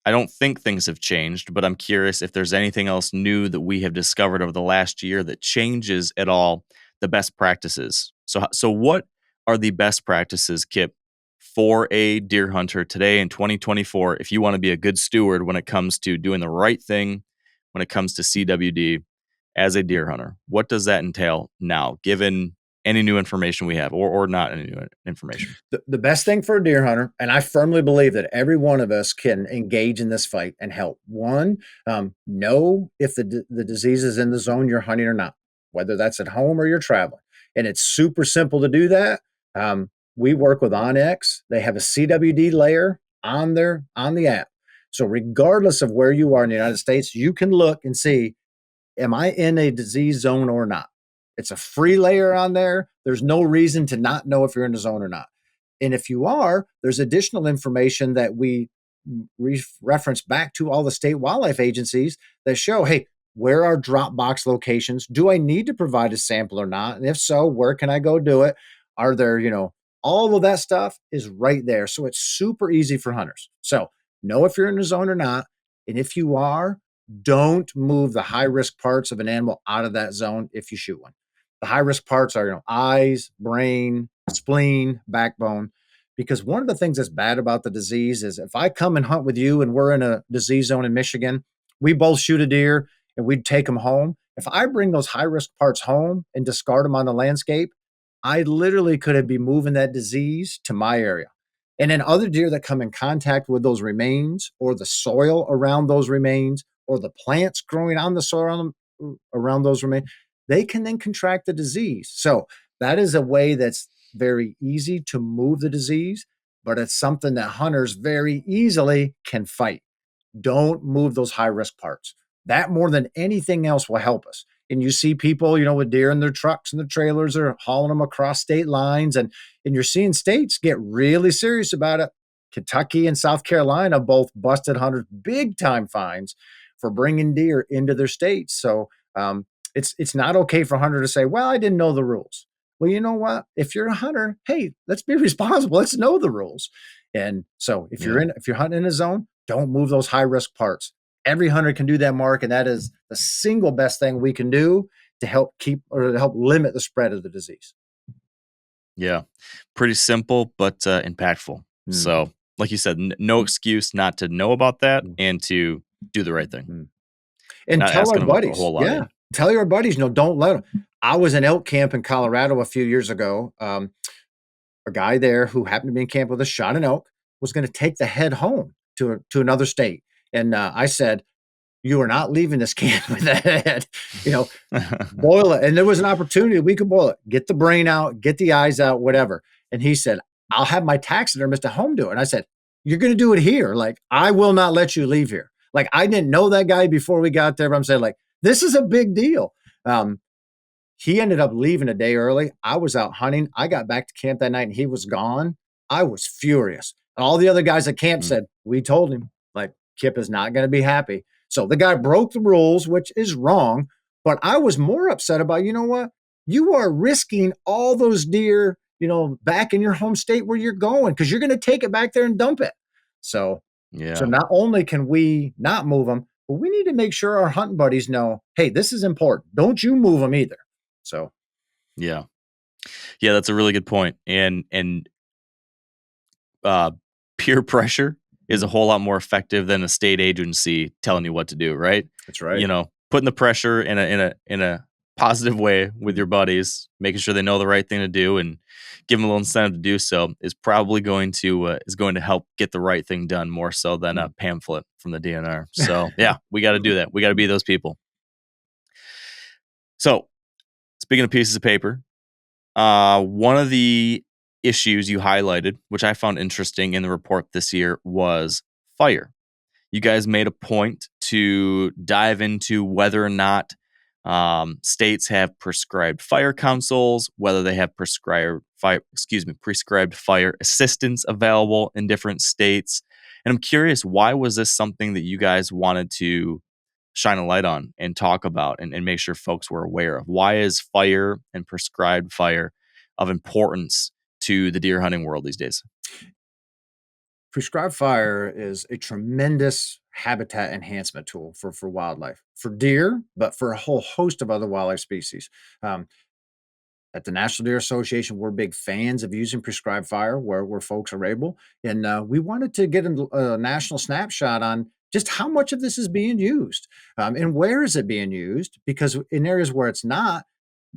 I don't think things have changed, but I'm curious if there's anything else new that we have discovered over the last year that changes at all the best practices. So what are the best practices, Kip, for a deer hunter today in 2024 if you want to be a good steward when it comes to doing the right thing when it comes to CWD as a deer hunter? What does that entail now, given any new information we have or not any new information? The best thing for a deer hunter, and I firmly believe that every one of us can engage in this fight and help. One, know if the disease is in the zone you're hunting or not, whether that's at home or you're traveling. And it's super simple to do that. We work with Onyx. They have a CWD layer on the app. So regardless of where you are in the United States, you can look and see, am I in a disease zone or not? It's a free layer on there. There's no reason to not know if you're in the zone or not. And if you are, there's additional information that we reference back to all the state wildlife agencies that show, hey, where are drop box locations? Do I need to provide a sample or not? And if so, where can I go do it? Are there, all of that stuff is right there. So it's super easy for hunters. So know if you're in the zone or not. And if you are, don't move the high risk parts of an animal out of that zone if you shoot one. The high risk parts are, eyes, brain, spleen, backbone. Because one of the things that's bad about the disease is if I come and hunt with you and we're in a disease zone in Michigan, we both shoot a deer and we'd take them home. If I bring those high risk parts home and discard them on the landscape, I literally could be moving that disease to my area. And then other deer that come in contact with those remains or the soil around those remains or the plants growing on the soil around those remains, they can then contract the disease. So that is a way that's very easy to move the disease, but it's something that hunters very easily can fight. Don't move those high risk parts. That more than anything else will help us. And you see people, with deer in their trucks and their trailers are hauling them across state lines. And you're seeing states get really serious about it. Kentucky and South Carolina both busted hunters big time fines for bringing deer into their states. So it's not okay for a hunter to say, well, I didn't know the rules. Well, you know what? If you're a hunter, hey, let's be responsible. Let's know the rules. And so if you're hunting in a zone, don't move those high risk parts. Every hunter can do that, Mark, and that is the single best thing we can do to help limit the spread of the disease. Yeah, pretty simple, but impactful. So, like you said, no excuse not to know about that and to do the right thing. And not tell our asking buddies, a whole lot. yeah, tell your buddies, don't let them. I was in elk camp in Colorado a few years ago. A guy there who happened to be in camp with us shot an elk, was going to take the head home to another state. And I said, you are not leaving this camp with that head, boil it. And there was an opportunity. We could boil it, get the brain out, get the eyes out, whatever. And he said, I'll have my taxidermist at home do it. And I said, you're going to do it here. Like, I will not let you leave here. Like, I didn't know that guy before we got there, but I'm saying, like, this is a big deal. He ended up leaving a day early. I was out hunting. I got back to camp that night and he was gone. I was furious. All the other guys at camp said, we told him, like, Kip is not going to be happy. So the guy broke the rules, which is wrong. But I was more upset about, what? You are risking all those deer, back in your home state where you're going, because you're going to take it back there and dump it. So not only can we not move them, but we need to make sure our hunting buddies know, hey, this is important. Don't you move them either. So, yeah, that's a really good point. And peer pressure is a whole lot more effective than a state agency telling you what to do, right? That's right. Putting the pressure in a positive way with Mm, your buddies, making sure they know the right thing to do and give them a little incentive to do so is probably going to help get the right thing done more so than a mm. pamphlet from the DNR. So yeah, we got to do that. We got to be those people. So speaking of pieces of paper, one of the issues you highlighted, which I found interesting in the report this year, was fire. You guys made a point to dive into whether or not states have prescribed fire councils, whether they have prescribed fire assistance available in different states. And I'm curious, why was this something that you guys wanted to shine a light on and talk about and make sure folks were aware of? Why is fire and prescribed fire of importance to the deer hunting world these days? Prescribed fire is a tremendous habitat enhancement tool for wildlife, for deer, but for a whole host of other wildlife species. Um, at the National Deer Association, we're big fans of using prescribed fire where folks are able. And we wanted to get a national snapshot on just how much of this is being used and where is it being used? Because in areas where it's not,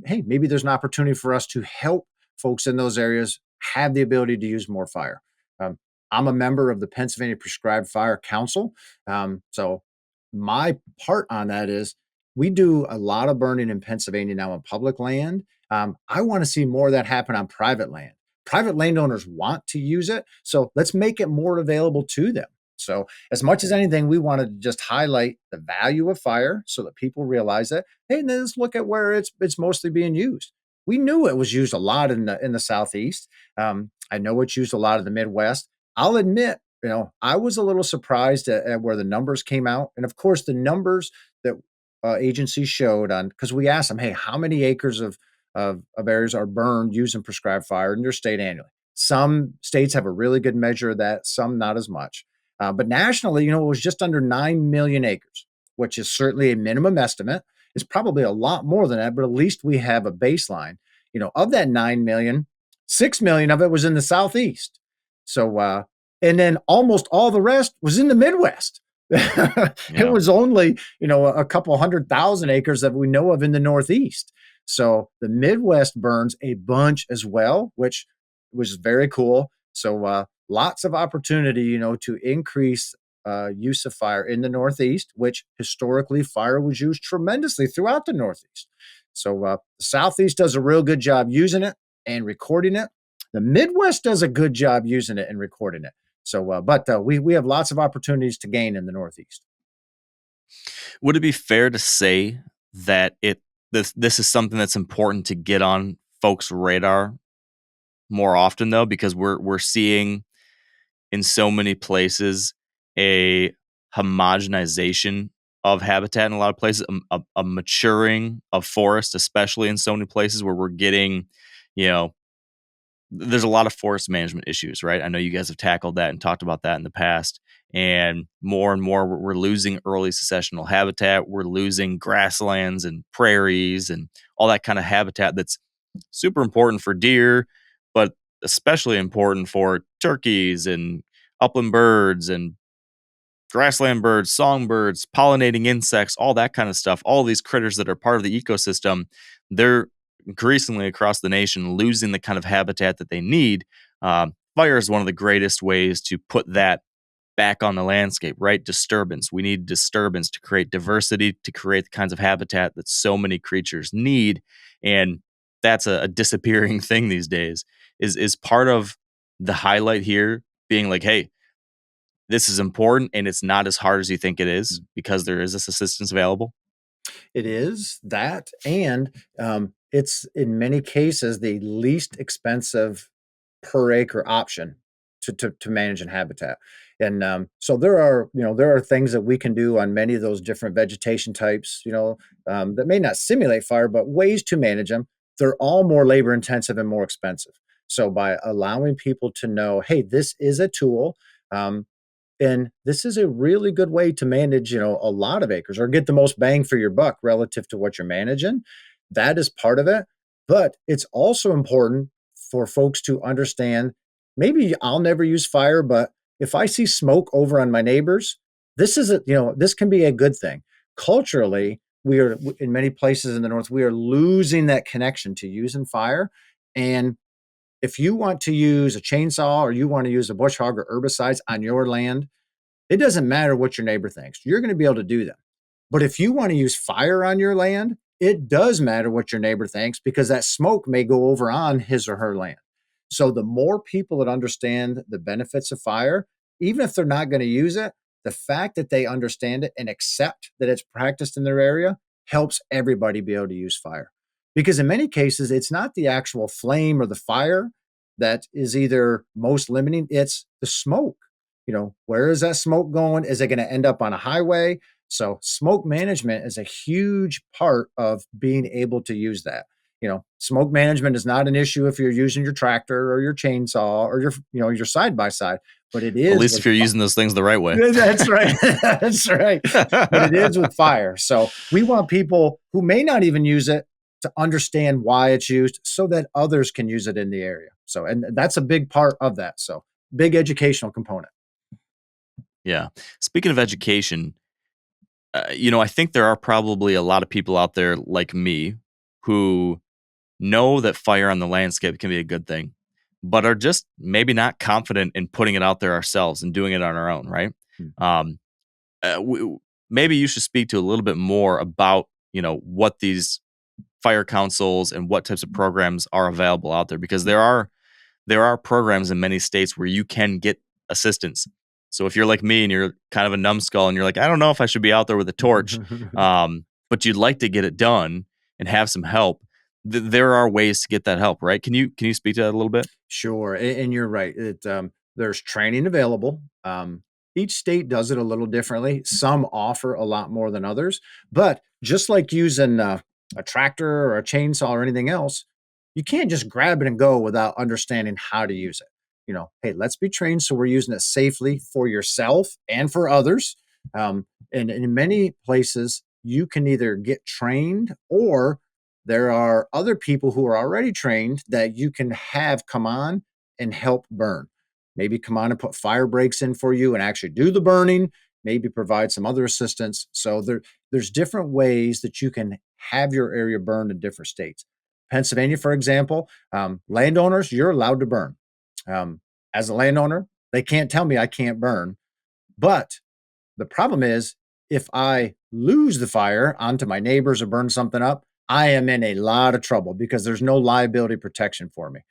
hey, maybe there's an opportunity for us to help folks in those areas have the ability to use more fire. Um, I'm a member of the Pennsylvania Prescribed Fire Council. So my part on that is we do a lot of burning in Pennsylvania now on public land. I want to see more of that happen on private land. Private landowners want to use it. So let's make it more available to them. So, as much as anything, we wanted to just highlight the value of fire so that people realize that. Hey, and then let's look at where it's mostly being used. We knew it was used a lot in the southeast. I know it's used a lot in the Midwest. I'll admit, I was a little surprised at where the numbers came out, and of course, the numbers that agencies showed on because we asked them, hey, how many acres of areas are burned using prescribed fire in their state annually? Some states have a really good measure of that, some not as much. But nationally, it was just under 9 million acres, which is certainly a minimum estimate. It's probably a lot more than that, but at least we have a baseline. Of that 9 million, 6 million of it was in the Southeast. So, and then almost all the rest was in the Midwest. It Yeah. was only, a couple 100,000 acres that we know of in the Northeast. So the Midwest burns a bunch as well, which was very cool. So, lots of opportunity, to increase use of fire in the Northeast, which historically fire was used tremendously throughout the Northeast. So, the Southeast does a real good job using it and recording it. The Midwest does a good job using it and recording it. So, but we have lots of opportunities to gain in the Northeast. Would it be fair to say that this is something that's important to get on folks' radar more often though, because we're seeing in so many places a homogenization of habitat in a lot of places, a maturing of forest, especially in so many places where we're getting, you know, there's a lot of forest management issues, right? I know you guys have tackled that and talked about that in the past. And more, we're losing early successional habitat. We're losing grasslands and prairies and all that kind of habitat that's super important for deer, but especially important for turkeys and upland birds and grassland birds, songbirds, pollinating insects, all that kind of stuff. All these critters that are part of the ecosystem, they're increasingly across the nation losing the kind of habitat that they need. Fire is one of the greatest ways to put that back on the landscape, right? Disturbance. We need disturbance to create diversity, to create the kinds of habitat that so many creatures need. And that's a disappearing thing these days. Is part of the highlight here being like, hey, this is important and it's not as hard as you think it is because there is this assistance available. It is that, and it's in many cases the least expensive per acre option to manage in habitat. And so there are things that we can do on many of those different vegetation types, that may not simulate fire, but ways to manage them. They're all more labor intensive and more expensive. So by allowing people to know, hey, this is a tool. And this is a really good way to manage, a lot of acres or get the most bang for your buck relative to what you're managing. That is part of it. But it's also important for folks to understand maybe I'll never use fire, but if I see smoke over on my neighbors, this is this can be a good thing. Culturally, we are in many places in the North, we are losing that connection to using fire. And if you want to use a chainsaw or you want to use a bush hog or herbicides on your land, it doesn't matter what your neighbor thinks. You're going to be able to do them. But if you want to use fire on your land, it does matter what your neighbor thinks because that smoke may go over on his or her land. So the more people that understand the benefits of fire, even if they're not going to use it, the fact that they understand it and accept that it's practiced in their area helps everybody be able to use fire. Because in many cases, it's not the actual flame or the fire that is either most limiting, it's the smoke. Where is that smoke going? Is it going to end up on a highway? So smoke management is a huge part of being able to use that. Smoke management is not an issue if you're using your tractor or your chainsaw or your side by side, but it At is least with if you're using those things the right way. That's right. That's right. But it is with fire. So we want people who may not even use it to understand why it's used so that others can use it in the area. So, and that's a big part of that. So, big educational component. Yeah. Speaking of education, I think there are probably a lot of people out there like me who know that fire on the landscape can be a good thing, but are just maybe not confident in putting it out there ourselves and doing it on our own, right? Mhm. Um, Maybe you should speak to a little bit more about, what these fire councils and what types of programs are available out there, because there are programs in many states where you can get assistance. So if you're like me and you're kind of a numbskull and you're like, I don't know if I should be out there with a torch, but you'd like to get it done and have some help, there are ways to get that help, right? Can you speak to that a little bit? Sure, and you're right. There's training available. Each state does it a little differently. Some offer a lot more than others, but just like using a tractor or a chainsaw or anything else, you can't just grab it and go without understanding how to use it. Hey, let's be trained so we're using it safely for yourself and for others. And in many places, you can either get trained or there are other people who are already trained that you can have come on and help burn. Maybe come on and put fire breaks in for you and actually do the burning, maybe provide some other assistance. So there's different ways that you can have your area burned in different states. Pennsylvania, for example, landowners, you're allowed to burn. As a landowner, they can't tell me I can't burn. But the problem is, if I lose the fire onto my neighbors or burn something up, I am in a lot of trouble because there's no liability protection for me.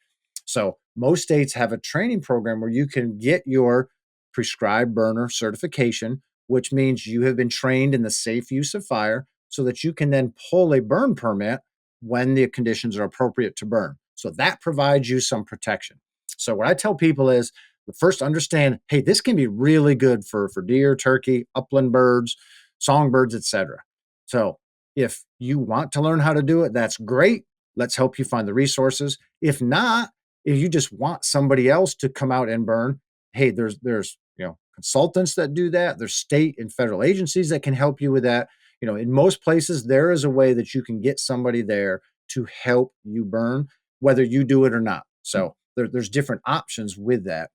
So, most states have a training program where you can get your prescribed burner certification, which means you have been trained in the safe use of fire so that you can then pull a burn permit when the conditions are appropriate to burn. So, that provides you some protection. So, what I tell people is first understand, hey, this can be really good for deer, turkey, upland birds, songbirds, etc. So if you want to learn how to do it, that's great. Let's help you find the resources. If not, if you just want somebody else to come out and burn, hey, there's consultants that do that. There's state and federal agencies that can help you with that. In most places, there is a way that you can get somebody there to help you burn, whether you do it or not. So there's different options with that.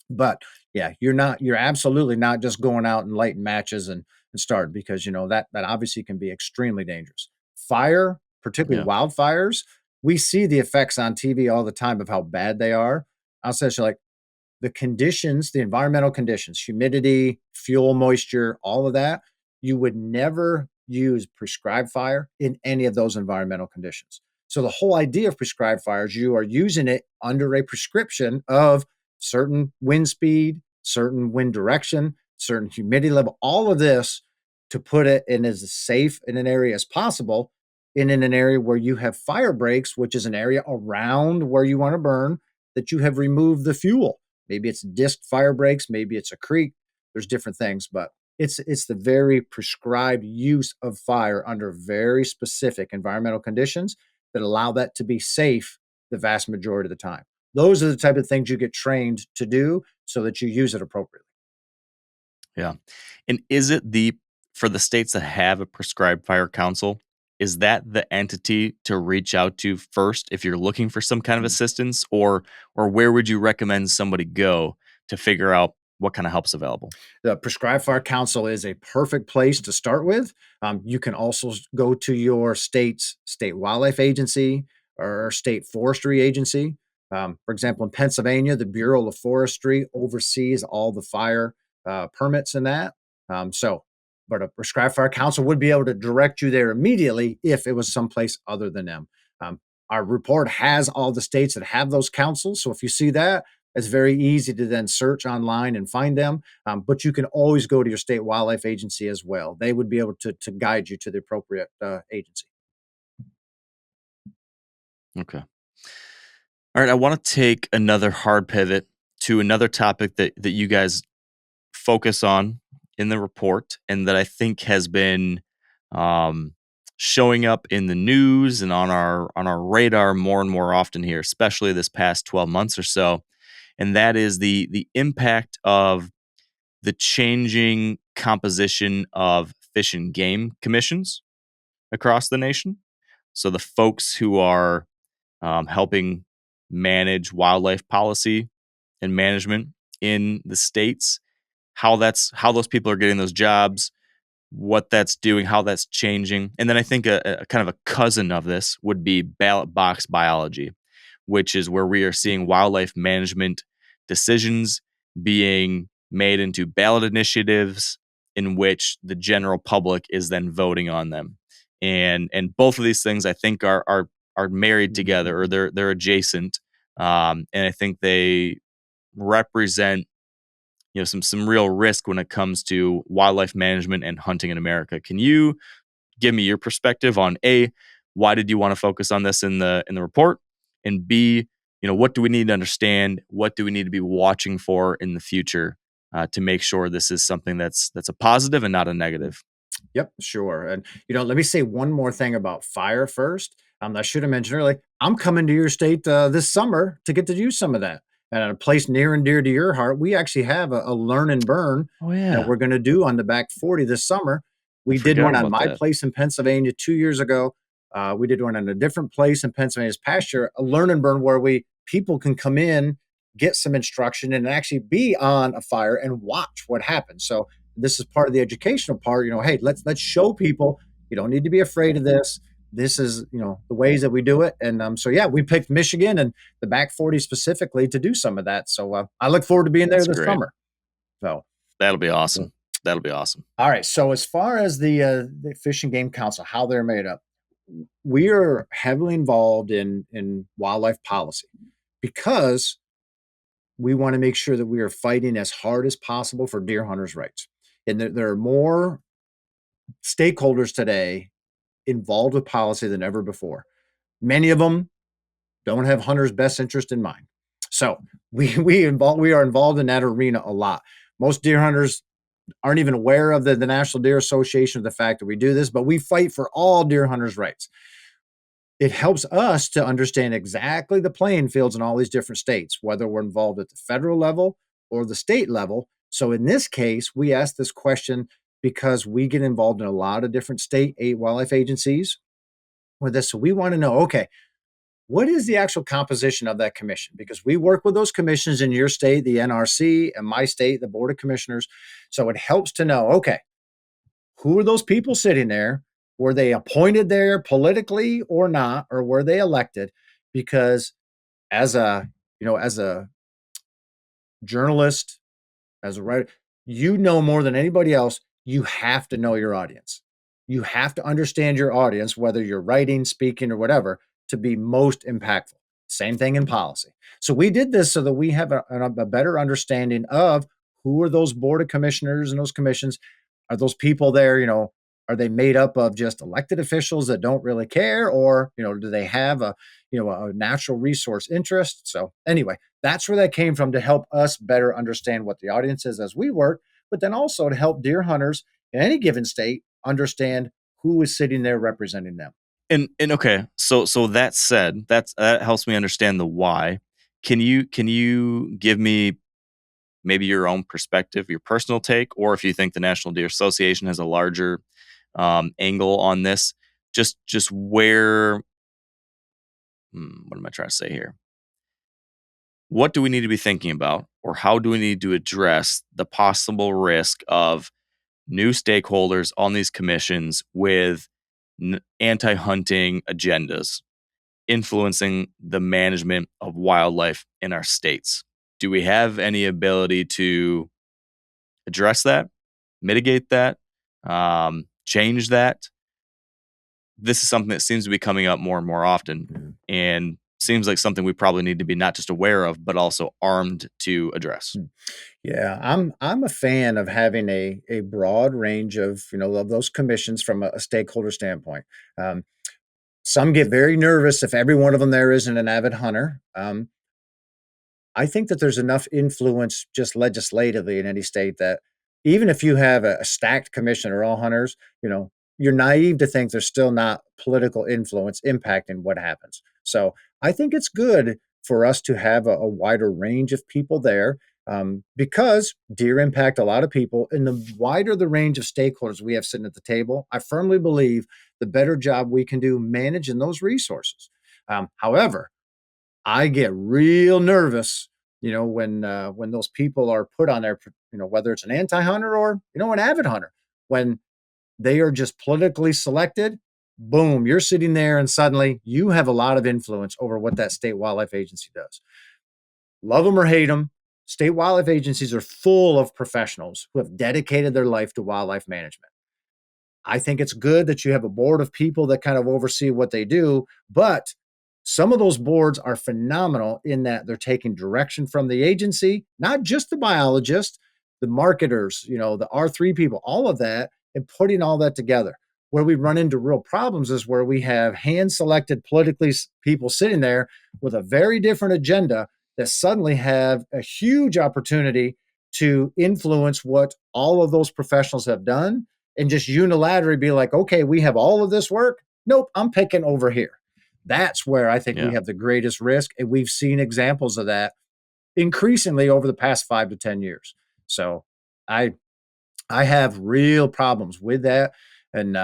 But yeah, you're absolutely not just going out and lighting matches and start because that obviously can be extremely dangerous. Fire, particularly Yeah. wildfires, we see the effects on TV all the time of how bad they are. I'll say like the conditions, the environmental conditions, humidity, fuel moisture, all of that, you would never use prescribed fire in any of those environmental conditions. So the whole idea of prescribed fires, you are using it under a prescription of certain wind speed, certain wind direction, certain humidity level, all of this to put it in as safe in an area as possible and in an area where you have fire breaks, which is an area around where you want to burn, that you have removed the fuel. Maybe it's disc fire breaks, maybe it's a creek. There's different things, but it's the very prescribed use of fire under very specific environmental conditions that allow that to be safe the vast majority of the time. Those are the type of things you get trained to do so that you use it appropriately. Yeah. And is it for the states that have a prescribed fire council, is that the entity to reach out to first if you're looking for some kind of assistance, or where would you recommend somebody go to figure out what kind of help's available? The Prescribed Fire Council is a perfect place to start with. You can also go to your state's state wildlife agency or state forestry agency. For example, in Pennsylvania, the Bureau of Forestry oversees all the fire permits and that. But a Prescribed Fire Council would be able to direct you there immediately if it was someplace other than them. Um, our report has all the states that have those councils. So if you see that, it's very easy to then search online and find them. But you can always go to your state wildlife agency as well. They would be able to guide you to the appropriate agency. Okay. All right. I want to take another hard pivot to another topic that you guys focus on in the report and that I think has been um, showing up in the news and on our radar more and more often here, especially this past 12 months or so. And that is the impact of the changing composition of fish and game commissions across the nation. So the folks who are helping manage wildlife policy and management in the states, how those people are getting those jobs, what that's doing, how that's changing. And then I think a kind of a cousin of this would be ballot box biology, which is where we are seeing wildlife management decisions being made into ballot initiatives in which the general public is then voting on them. And both of these things I think are married together, or they're adjacent. And I think they represent some real risk when it comes to wildlife management and hunting in America. Can you give me your perspective on A, why did you want to focus on this in the report? And B, what do we need to understand? What do we need to be watching for in the future to make sure this is something that's a positive and not a negative? Yep, sure. And let me say one more thing about fire first. I should have mentioned earlier, I'm coming to your state this summer to get to do some of that. And at a place near and dear to your heart, we actually have a learn and burn Oh that yeah, we're going to do on the back 40 this summer. I We did forgot one on about my that. place in Pennsylvania 2 years ago. We did one on a different place in Pennsylvania's pasture, a learn and burn where people can come in, get some instruction, and actually be on a fire and watch what happens. So this is part of the educational part. Hey, let's show people you don't need to be afraid of this. This is the ways that we do it. And so yeah, we picked Michigan and the back 40 specifically to do some of that. So I look forward to being there That's this great. summer. So That'll be yeah. awesome. That'll be awesome. All right. So as far as the Fish and Game Council, how they're made up, we are heavily involved in wildlife policy because we want to make sure that we are fighting as hard as possible for deer hunters' rights. And there are more stakeholders today involved with policy than ever before. Many of them don't have hunters' best interest in mind. So we are involved in that arena a lot. Most deer hunters aren't even aware of the National Deer Association, of the fact that we do this, but we fight for all deer hunters' rights. It helps us to understand exactly the playing fields in all these different states, whether we're involved at the federal level or the state level. So in this case, we ask this question because we get involved in a lot of different state wildlife agencies with this. So we want to know, okay, what is the actual composition of that commission? Because we work with those commissions in your state, the NRC, and my state, the Board of Commissioners. So it helps to know, okay, who are those people sitting there? Were they appointed there politically or not, or were they elected? Because as a journalist, as a writer, more than anybody else, you have to know your audience. You have to understand your audience, whether you're writing, speaking, or whatever, to be most impactful. Same thing in policy. So we did this so that we have a better understanding of who are those board of commissioners and those commissions. Are those people there, are they made up of just elected officials that don't really care, or do they have a natural resource interest? So anyway, that's where that came from, to help us better understand what the audience is as we work, but then also to help deer hunters in any given state understand who is sitting there representing them. And okay, so that said, that helps me understand the why. Can you give me maybe your own perspective, your personal take, or if you think the National Deer Association has a larger angle on this, just where what am I trying to say here? What do we need to be thinking about, or how do we need to address the possible risk of new stakeholders on these commissions with anti-hunting agendas influencing the management of wildlife in our states? Do we have any ability to address that, mitigate that, change that? This is something that seems to be coming up more and more often, Yeah. and seems like something we probably need to be not just aware of, but also armed to address. Yeah, I'm a fan of having a broad range of, of those commissions from a stakeholder standpoint. Um, some get very nervous if every one of them there isn't an avid hunter. I think that there's enough influence just legislatively in any state that even if you have a stacked commission or all hunters, you're naive to think there's still not political influence impacting what happens. So I think it's good for us to have a wider range of people there, because deer impact a lot of people. And the wider the range of stakeholders we have sitting at the table, I firmly believe the better job we can do managing those resources. However, I get real nervous, when those people are put on there, whether it's an anti-hunter or, an avid hunter, when they are just politically selected. Boom, you're sitting there and suddenly you have a lot of influence over what that state wildlife agency does. Love them or hate them, state wildlife agencies are full of professionals who have dedicated their life to wildlife management. I think it's good that you have a board of people that kind of oversee what they do, but some of those boards are phenomenal in that they're taking direction from the agency, not just the biologist, the marketers, the R3 people, all of that, and putting all that together. Where we run into real problems is where we have hand selected politically people sitting there with a very different agenda that suddenly have a huge opportunity to influence what all of those professionals have done and just unilaterally be like, okay, we have all of this work. Nope, I'm picking over here. That's where I think we Yeah. have the greatest risk. And we've seen examples of that increasingly over the past 5 to 10 years. So I I have real problems with that. And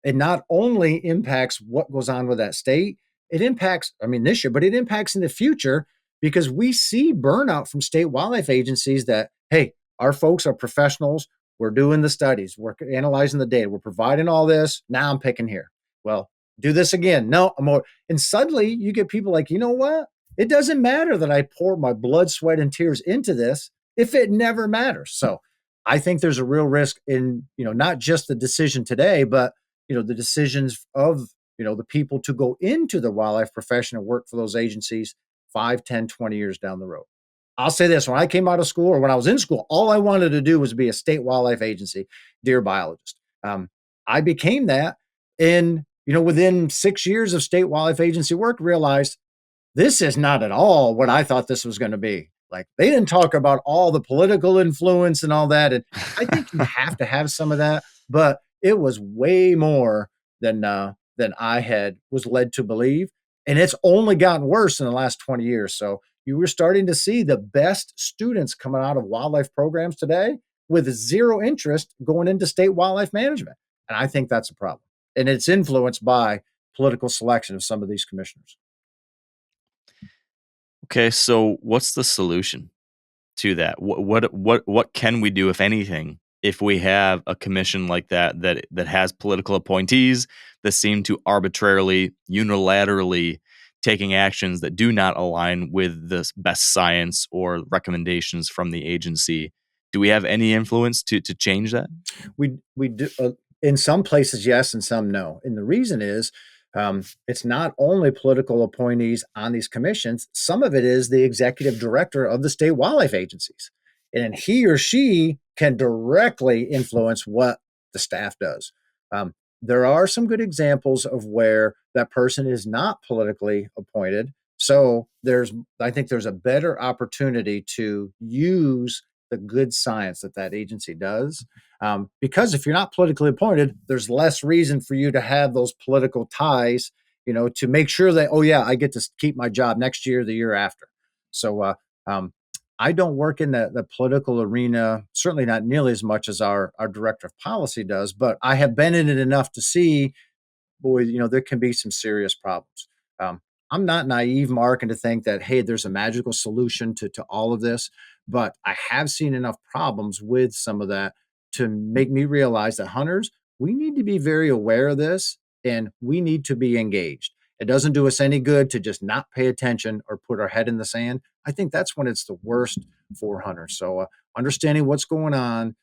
it not only impacts what goes on with that state, it impacts, I mean, this year, but it impacts in the future because we see burnout from state wildlife agencies that, hey, our folks are professionals. We're doing the studies, we're analyzing the data, we're providing all this. Now I'm picking here. Well, do this again. No, I'm more. And suddenly you get people like, you know what? It doesn't matter that I pour my blood, sweat, and tears into this if it never matters. So I think there's a real risk in, not just the decision today, but, the decisions of, the people to go into the wildlife profession and work for those agencies 5, 10, 20 years down the road. I'll say this, when I came out of school or when I was in school, all I wanted to do was be a state wildlife agency deer biologist. I became that. And, within 6 years of state wildlife agency work, realized this is not at all what I thought this was gonna be. Like, they didn't talk about all the political influence and all that, and I think you have to have some of that, but it was way more than I had was led to believe, and it's only gotten worse in the last 20 years, so you were starting to see the best students coming out of wildlife programs today with 0 interest going into state wildlife management, and I think that's a problem, and it's influenced by political selection of some of these commissioners. Okay, so what's the solution to that? What can we do, if anything, if we have a commission like that has political appointees that seem to arbitrarily, unilaterally taking actions that do not align with the best science or recommendations from the agency? Do we have any influence to change that? We do, in some places, yes, and some no. And the reason is, it's not only political appointees on these commissions. Some of it is the executive director of the state wildlife agencies, and he or she can directly influence what the staff does. There are some good examples of where that person is not politically appointed. So I think there's a better opportunity to use the good science that agency does, because if you're not politically appointed, there's less reason for you to have those political ties, to make sure that, oh, yeah, I get to keep my job next year, the year after. So, I don't work in the political arena, certainly not nearly as much as our director of policy does, but I have been in it enough to see, boy, there can be some serious problems. I'm not naive, Mark, and to think that, hey, there's a magical solution to all of this. But I have seen enough problems with some of that to make me realize that hunters, we need to be very aware of this and we need to be engaged. It doesn't do us any good to just not pay attention or put our head in the sand. I think that's when it's the worst for hunters. So, understanding what's going on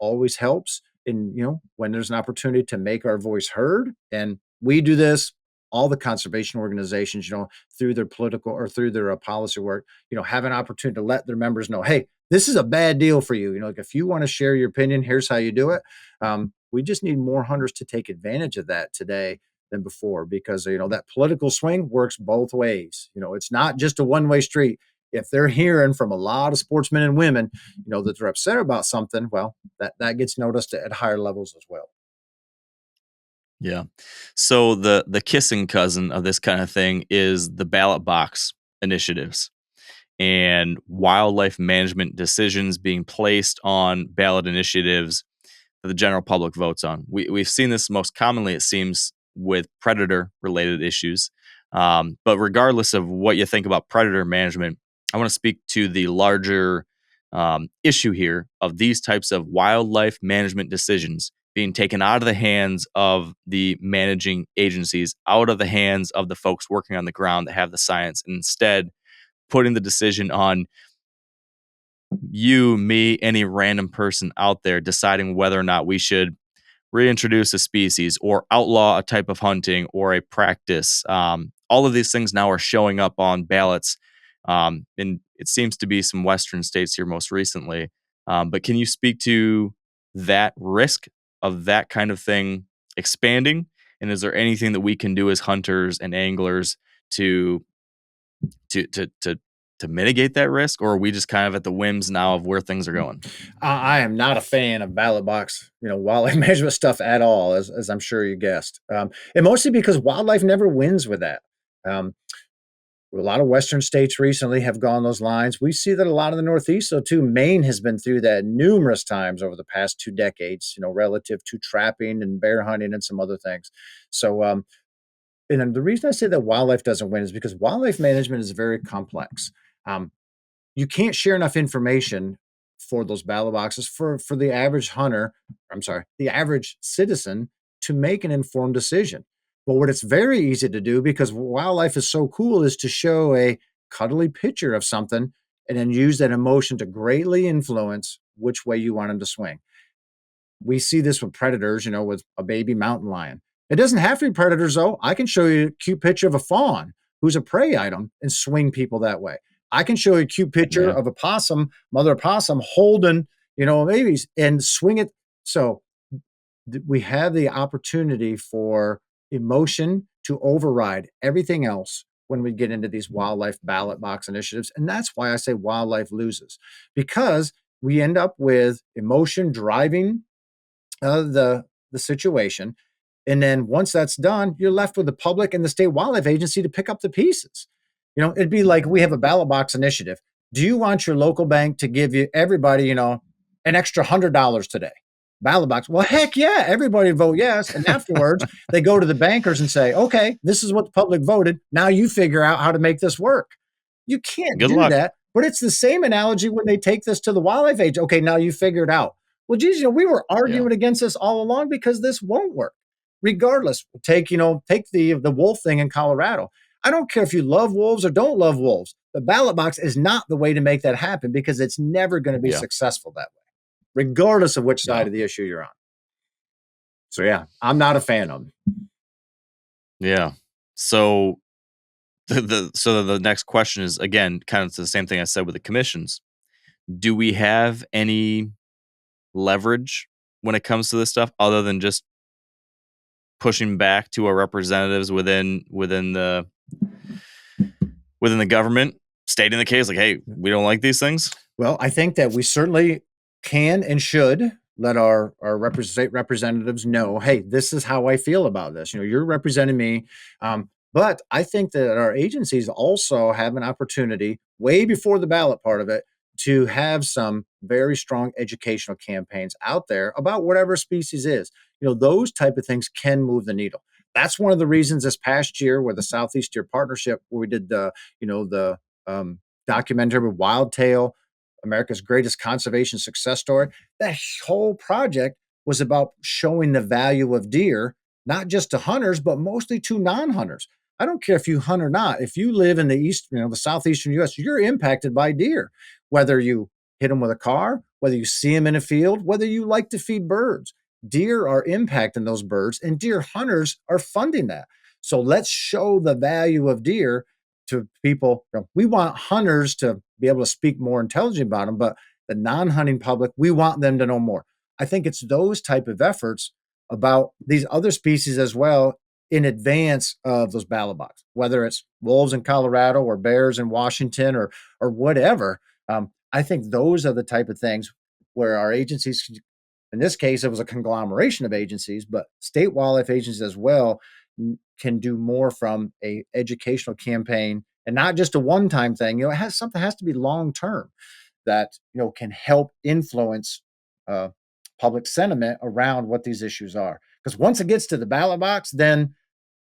always helps. And, when there's an opportunity to make our voice heard, and we do this, all the conservation organizations, through their political or through their policy work, have an opportunity to let their members know, hey, this is a bad deal for you. Like if you want to share your opinion, here's how you do it. We just need more hunters to take advantage of that today than before, because that political swing works both ways. It's not just a one-way street. If they're hearing from a lot of sportsmen and women, that they're upset about something, well, that gets noticed at higher levels as well. Yeah. So the kissing cousin of this kind of thing is the ballot box initiatives and wildlife management decisions being placed on ballot initiatives that the general public votes on. We've seen this most commonly, it seems, with predator related issues. But regardless of what you think about predator management, I want to speak to the larger issue here of these types of wildlife management decisions being taken out of the hands of the managing agencies, out of the hands of the folks working on the ground that have the science, and instead putting the decision on you, me, any random person out there deciding whether or not we should reintroduce a species or outlaw a type of hunting or a practice. All of these things now are showing up on ballots. And it seems to be some Western states here most recently. But can you speak to that risk of that kind of thing expanding? And is there anything that we can do as hunters and anglers to to to to to mitigate that risk, or are we just kind of at the whims now of where things are going? I am not a fan of ballot box, wildlife management stuff at all, as I'm sure you guessed. And mostly because wildlife never wins with that. Um, a lot of Western states recently have gone those lines. We see that a lot of the Northeast, though, too. Maine has been through that numerous times over the past 2 decades, relative to trapping and bear hunting and some other things. So, and then the reason I say that wildlife doesn't win is because wildlife management is very complex. Um, you can't share enough information for those ballot boxes for the average hunter, I'm sorry, the average citizen to make an informed decision. But what it's very easy to do, because wildlife is so cool, is to show a cuddly picture of something and then use that emotion to greatly influence which way you want them to swing. We see this with predators, with a baby mountain lion. It doesn't have to be predators, though. I can show you a cute picture of a fawn who's a prey item and swing people that way. I can show you a cute picture Yeah. of a possum, mother possum holding, babies and swing it. So we have the opportunity for emotion to override everything else when we get into these wildlife ballot box initiatives. And that's why I say wildlife loses, because we end up with emotion driving the situation. And then once that's done, you're left with the public and the state wildlife agency to pick up the pieces. It'd be like we have a ballot box initiative. Do you want your local bank to give you everybody, an extra $100 today? Ballot box. Well, heck yeah, everybody vote yes. And afterwards, they go to the bankers and say, okay, this is what the public voted. Now you figure out how to make this work. You can't Good do luck. that. But it's the same analogy when they take this to the wildlife agency. Okay, now you figure it out. Well, geez, we were Yeah. arguing against this all along because this won't work. Regardless, take the wolf thing in Colorado. I don't care if you love wolves or don't love wolves. The ballot box is not the way to make that happen, because it's never going to be Yeah. successful that way, regardless of which Yeah. side of the issue you're on. So yeah, I'm not a fan of them. Yeah. So the next question is, again, kind of the same thing I said with the commissions. Do we have any leverage when it comes to this stuff other than just pushing back to our representatives within the government, stating the case like, hey, we don't like these things? Well, I think that we certainly can and should let our representatives know, hey, this is how I feel about this. You're representing me. But I think that our agencies also have an opportunity way before the ballot part of it to have some very strong educational campaigns out there about whatever species is. Those type of things can move the needle. That's one of the reasons this past year where the Southeast Deer Partnership, where we did the documentary with Whitetail, America's greatest conservation success story. That whole project was about showing the value of deer, not just to hunters, but mostly to non-hunters. I don't care if you hunt or not. If you live in the east, the southeastern U.S., you're impacted by deer, whether you hit them with a car, whether you see them in a field, whether you like to feed birds. Deer are impacting those birds, and deer hunters are funding that. So let's show the value of deer to people. We want hunters to be able to speak more intelligently about them, but the non-hunting public, we want them to know more. I think it's those type of efforts about these other species as well in advance of those ballot boxes, whether it's wolves in Colorado or bears in Washington or whatever. I think those are the type of things where our agencies, in this case, it was a conglomeration of agencies, but state wildlife agencies as well can do more from a educational campaign and not just a one-time thing. It has to be long-term that can help influence public sentiment around what these issues are. Because once it gets to the ballot box, then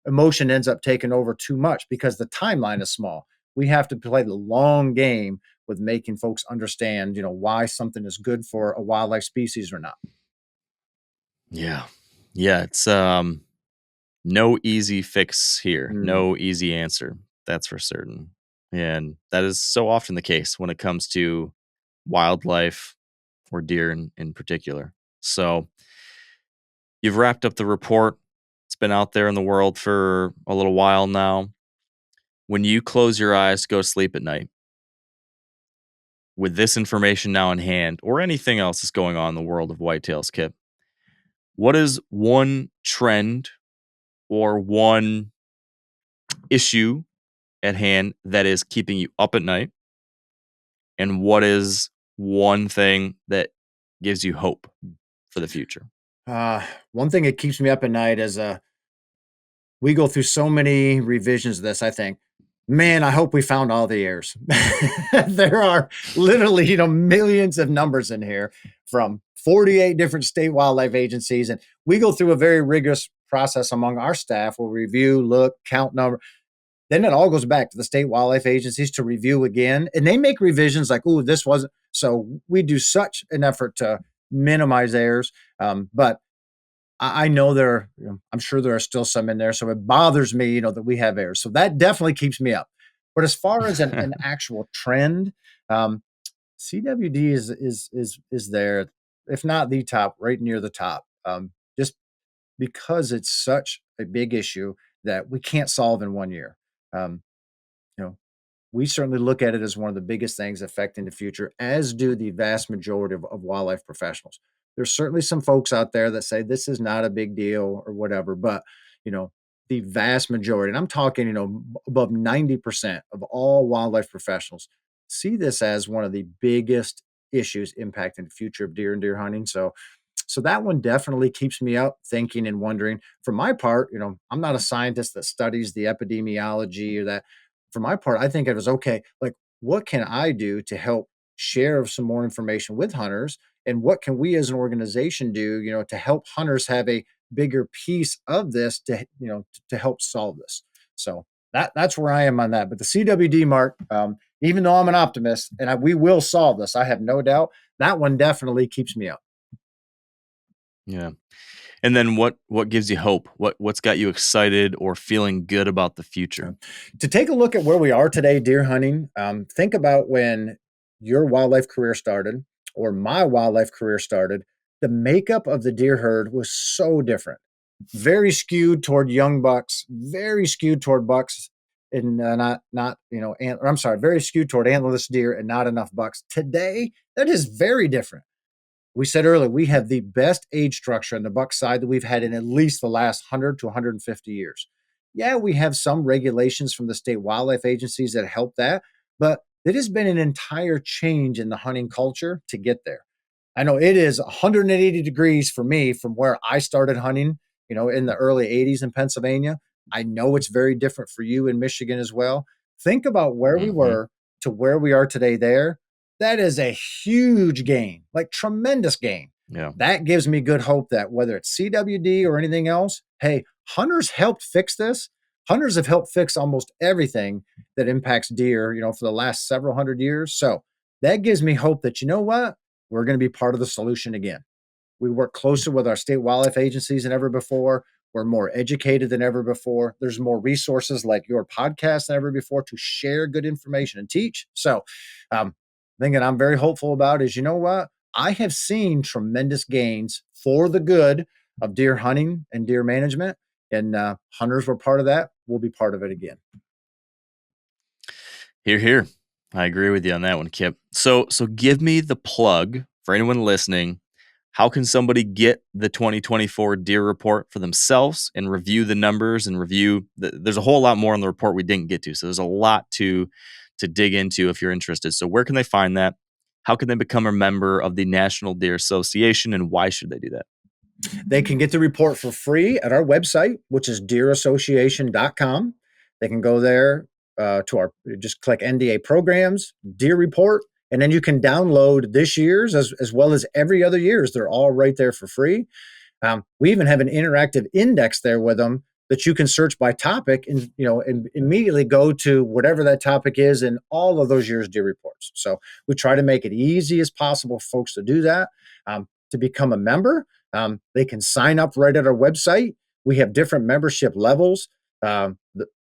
emotion ends up taking over too much because the timeline is small. We have to play the long game with making folks understand, why something is good for a wildlife species or not. Yeah. Yeah, it's no easy fix here. Mm. No easy answer. That's for certain. And that is so often the case when it comes to wildlife or deer in particular. So, you've wrapped up the report. It's been out there in the world for a little while now. When you close your eyes to go to sleep at night, with this information now in hand, or anything else that's going on in the world of whitetails, Kip, what is one trend or one issue at hand that is keeping you up at night? And what is one thing that gives you hope for the future? One thing that keeps me up at night is we go through so many revisions of this. I think, man, I hope we found all the errors. There are literally, millions of numbers in here from 48 different state wildlife agencies. And we go through a very rigorous process among our staff. We'll review, look, count number. Then it all goes back to the state wildlife agencies to review again. And they make revisions like, oh, this wasn't. So we do such an effort to minimize errors. But I know I'm sure there are still some in there. So it bothers me, that we have errors. So that definitely keeps me up. But as far as an actual trend, um, CWD is there, if not the top, right near the top. Just because it's such a big issue that we can't solve in 1 year. Um, you know, we certainly look at it as one of the biggest things affecting the future, as do the vast majority of wildlife professionals. There's certainly some folks out there that say this is not a big deal or whatever, but you know, the vast majority, and I'm talking, above 90% of all wildlife professionals see this as one of the biggest issues impacting the future of deer and deer hunting. So that one definitely keeps me up thinking and wondering. For my part, I'm not a scientist that studies the epidemiology or that. For my part, I think it was okay. Like, what can I do to help share some more information with hunters? And what can we as an organization do, to help hunters have a bigger piece of this to help solve this? So that's where I am on that. But the CWD mark, even though I'm an optimist and we will solve this, I have no doubt that one definitely keeps me up. Yeah. And then what gives you hope? What's got you excited or feeling good about the future? To take a look at where we are today, deer hunting, think about when your wildlife career started or my wildlife career started. The makeup of the deer herd was so different, very skewed toward young bucks, very skewed toward bucks, and I'm sorry, very skewed toward antlerless deer and not enough bucks. Today, that is very different. We said earlier, we have the best age structure on the buck side that we've had in at least the last 100 to 150 years. Yeah, we have some regulations from the state wildlife agencies that help that, but it has been an entire change in the hunting culture to get there. I know it is 180 degrees for me from where I started hunting, in the early 80s in Pennsylvania. I know it's very different for you in Michigan as well. Think about where we Mhm. were to where we are today there. That is a huge gain, like tremendous gain. Yeah. That gives me good hope that whether it's CWD or anything else, hey, hunters helped fix this. Hunters have helped fix almost everything that impacts deer, for the last several hundred years. So that gives me hope that, you know what, we're going to be part of the solution again. We work closer with our state wildlife agencies than ever before. We're more educated than ever before. There's more resources like your podcast than ever before to share good information and teach. So, thing that I'm very hopeful about is, you know what? I have seen tremendous gains for the good of deer hunting and deer management, and hunters were part of that. We'll be part of it again. Hear, hear. I agree with you on that one, Kip. So give me the plug for anyone listening. How can somebody get the 2024 deer report for themselves and review the numbers and there's a whole lot more on the report we didn't get to. So there's a lot to dig into if you're interested. So where can they find that? How can they become a member of the National Deer Association, and why should they do that? They can get the report for free at our website, which is deerassociation.com. They can go there just click NDA programs, deer report, and then you can download this year's as well as every other year's. They're all right there for free. We even have an interactive index there with them that you can search by topic and immediately go to whatever that topic is in all of those years' deer reports. So we try to make it easy as possible for folks to do that. To become a member, they can sign up right at our website. We have different membership levels.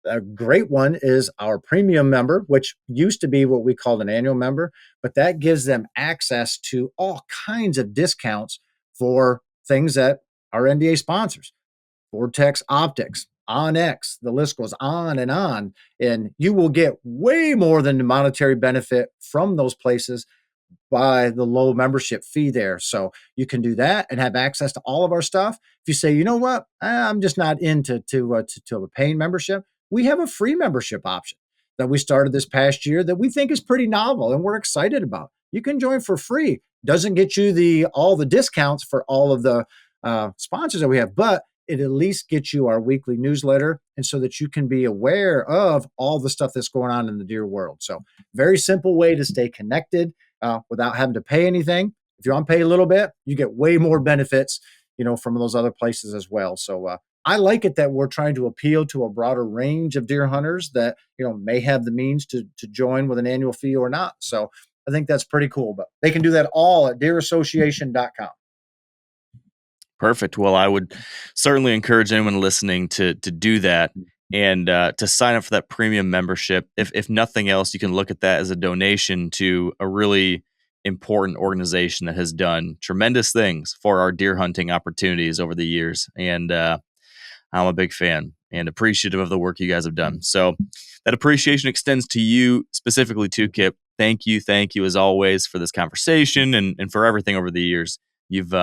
A great one is our premium member, which used to be what we called an annual member, but that gives them access to all kinds of discounts for things that our NDA sponsors, Vortex Optics, OnX, the list goes on, and you will get way more than the monetary benefit from those places by the low membership fee there. So you can do that and have access to all of our stuff. If you say, you know what, I'm just not into a paying membership, we have a free membership option that we started this past year that we think is pretty novel and we're excited about. You can join for free. Doesn't get you all the discounts for all of the sponsors that we have, but it at least gets you our weekly newsletter, and so that you can be aware of all the stuff that's going on in the deer world. So very simple way to stay connected without having to pay anything. If you want to pay a little bit, you get way more benefits, from those other places as well. So I like it that we're trying to appeal to a broader range of deer hunters that, may have the means to join with an annual fee or not. So I think that's pretty cool, but they can do that all at deerassociation.com. Perfect. Well, I would certainly encourage anyone listening to do that and to sign up for that premium membership. If nothing else, you can look at that as a donation to a really important organization that has done tremendous things for our deer hunting opportunities over the years. And I'm a big fan and appreciative of the work you guys have done. So that appreciation extends to you specifically too, Kip. Thank you as always for this conversation and for everything over the years. You've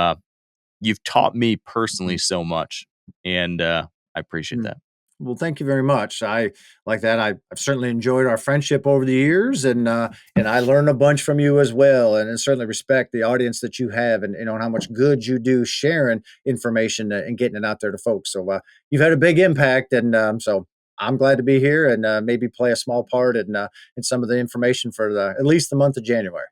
taught me personally so much, and I appreciate that. Well, thank you very much. I like that. I've certainly enjoyed our friendship over the years, and I learned a bunch from you as well. And I certainly respect the audience that you have, and how much good you do sharing information and getting it out there to folks. So you've had a big impact, and so I'm glad to be here and maybe play a small part in some of the information for at least the month of January.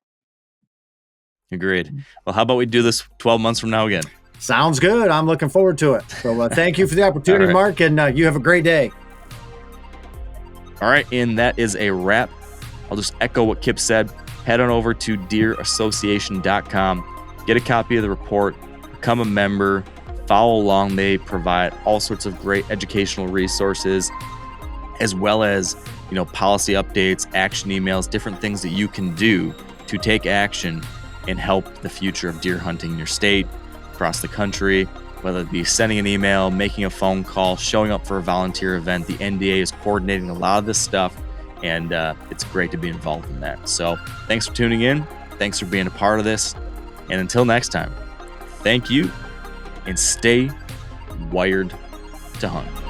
Agreed. Well, how about we do this 12 months from now again? Sounds good. I'm looking forward to it. So thank you for the opportunity, right, Mark, and you have a great day. All right, and that is a wrap. I'll just echo what Kip said. Head on over to deerassociation.com, get a copy of the report, become a member, follow along. They provide all sorts of great educational resources, as well as policy updates, action emails, different things that you can do to take action and help the future of deer hunting in your state, across the country, whether it be sending an email, making a phone call, showing up for a volunteer event. The NDA is coordinating a lot of this stuff, and it's great to be involved in that. So thanks for tuning in. Thanks for being a part of this. And until next time, thank you, and stay wired to hunt.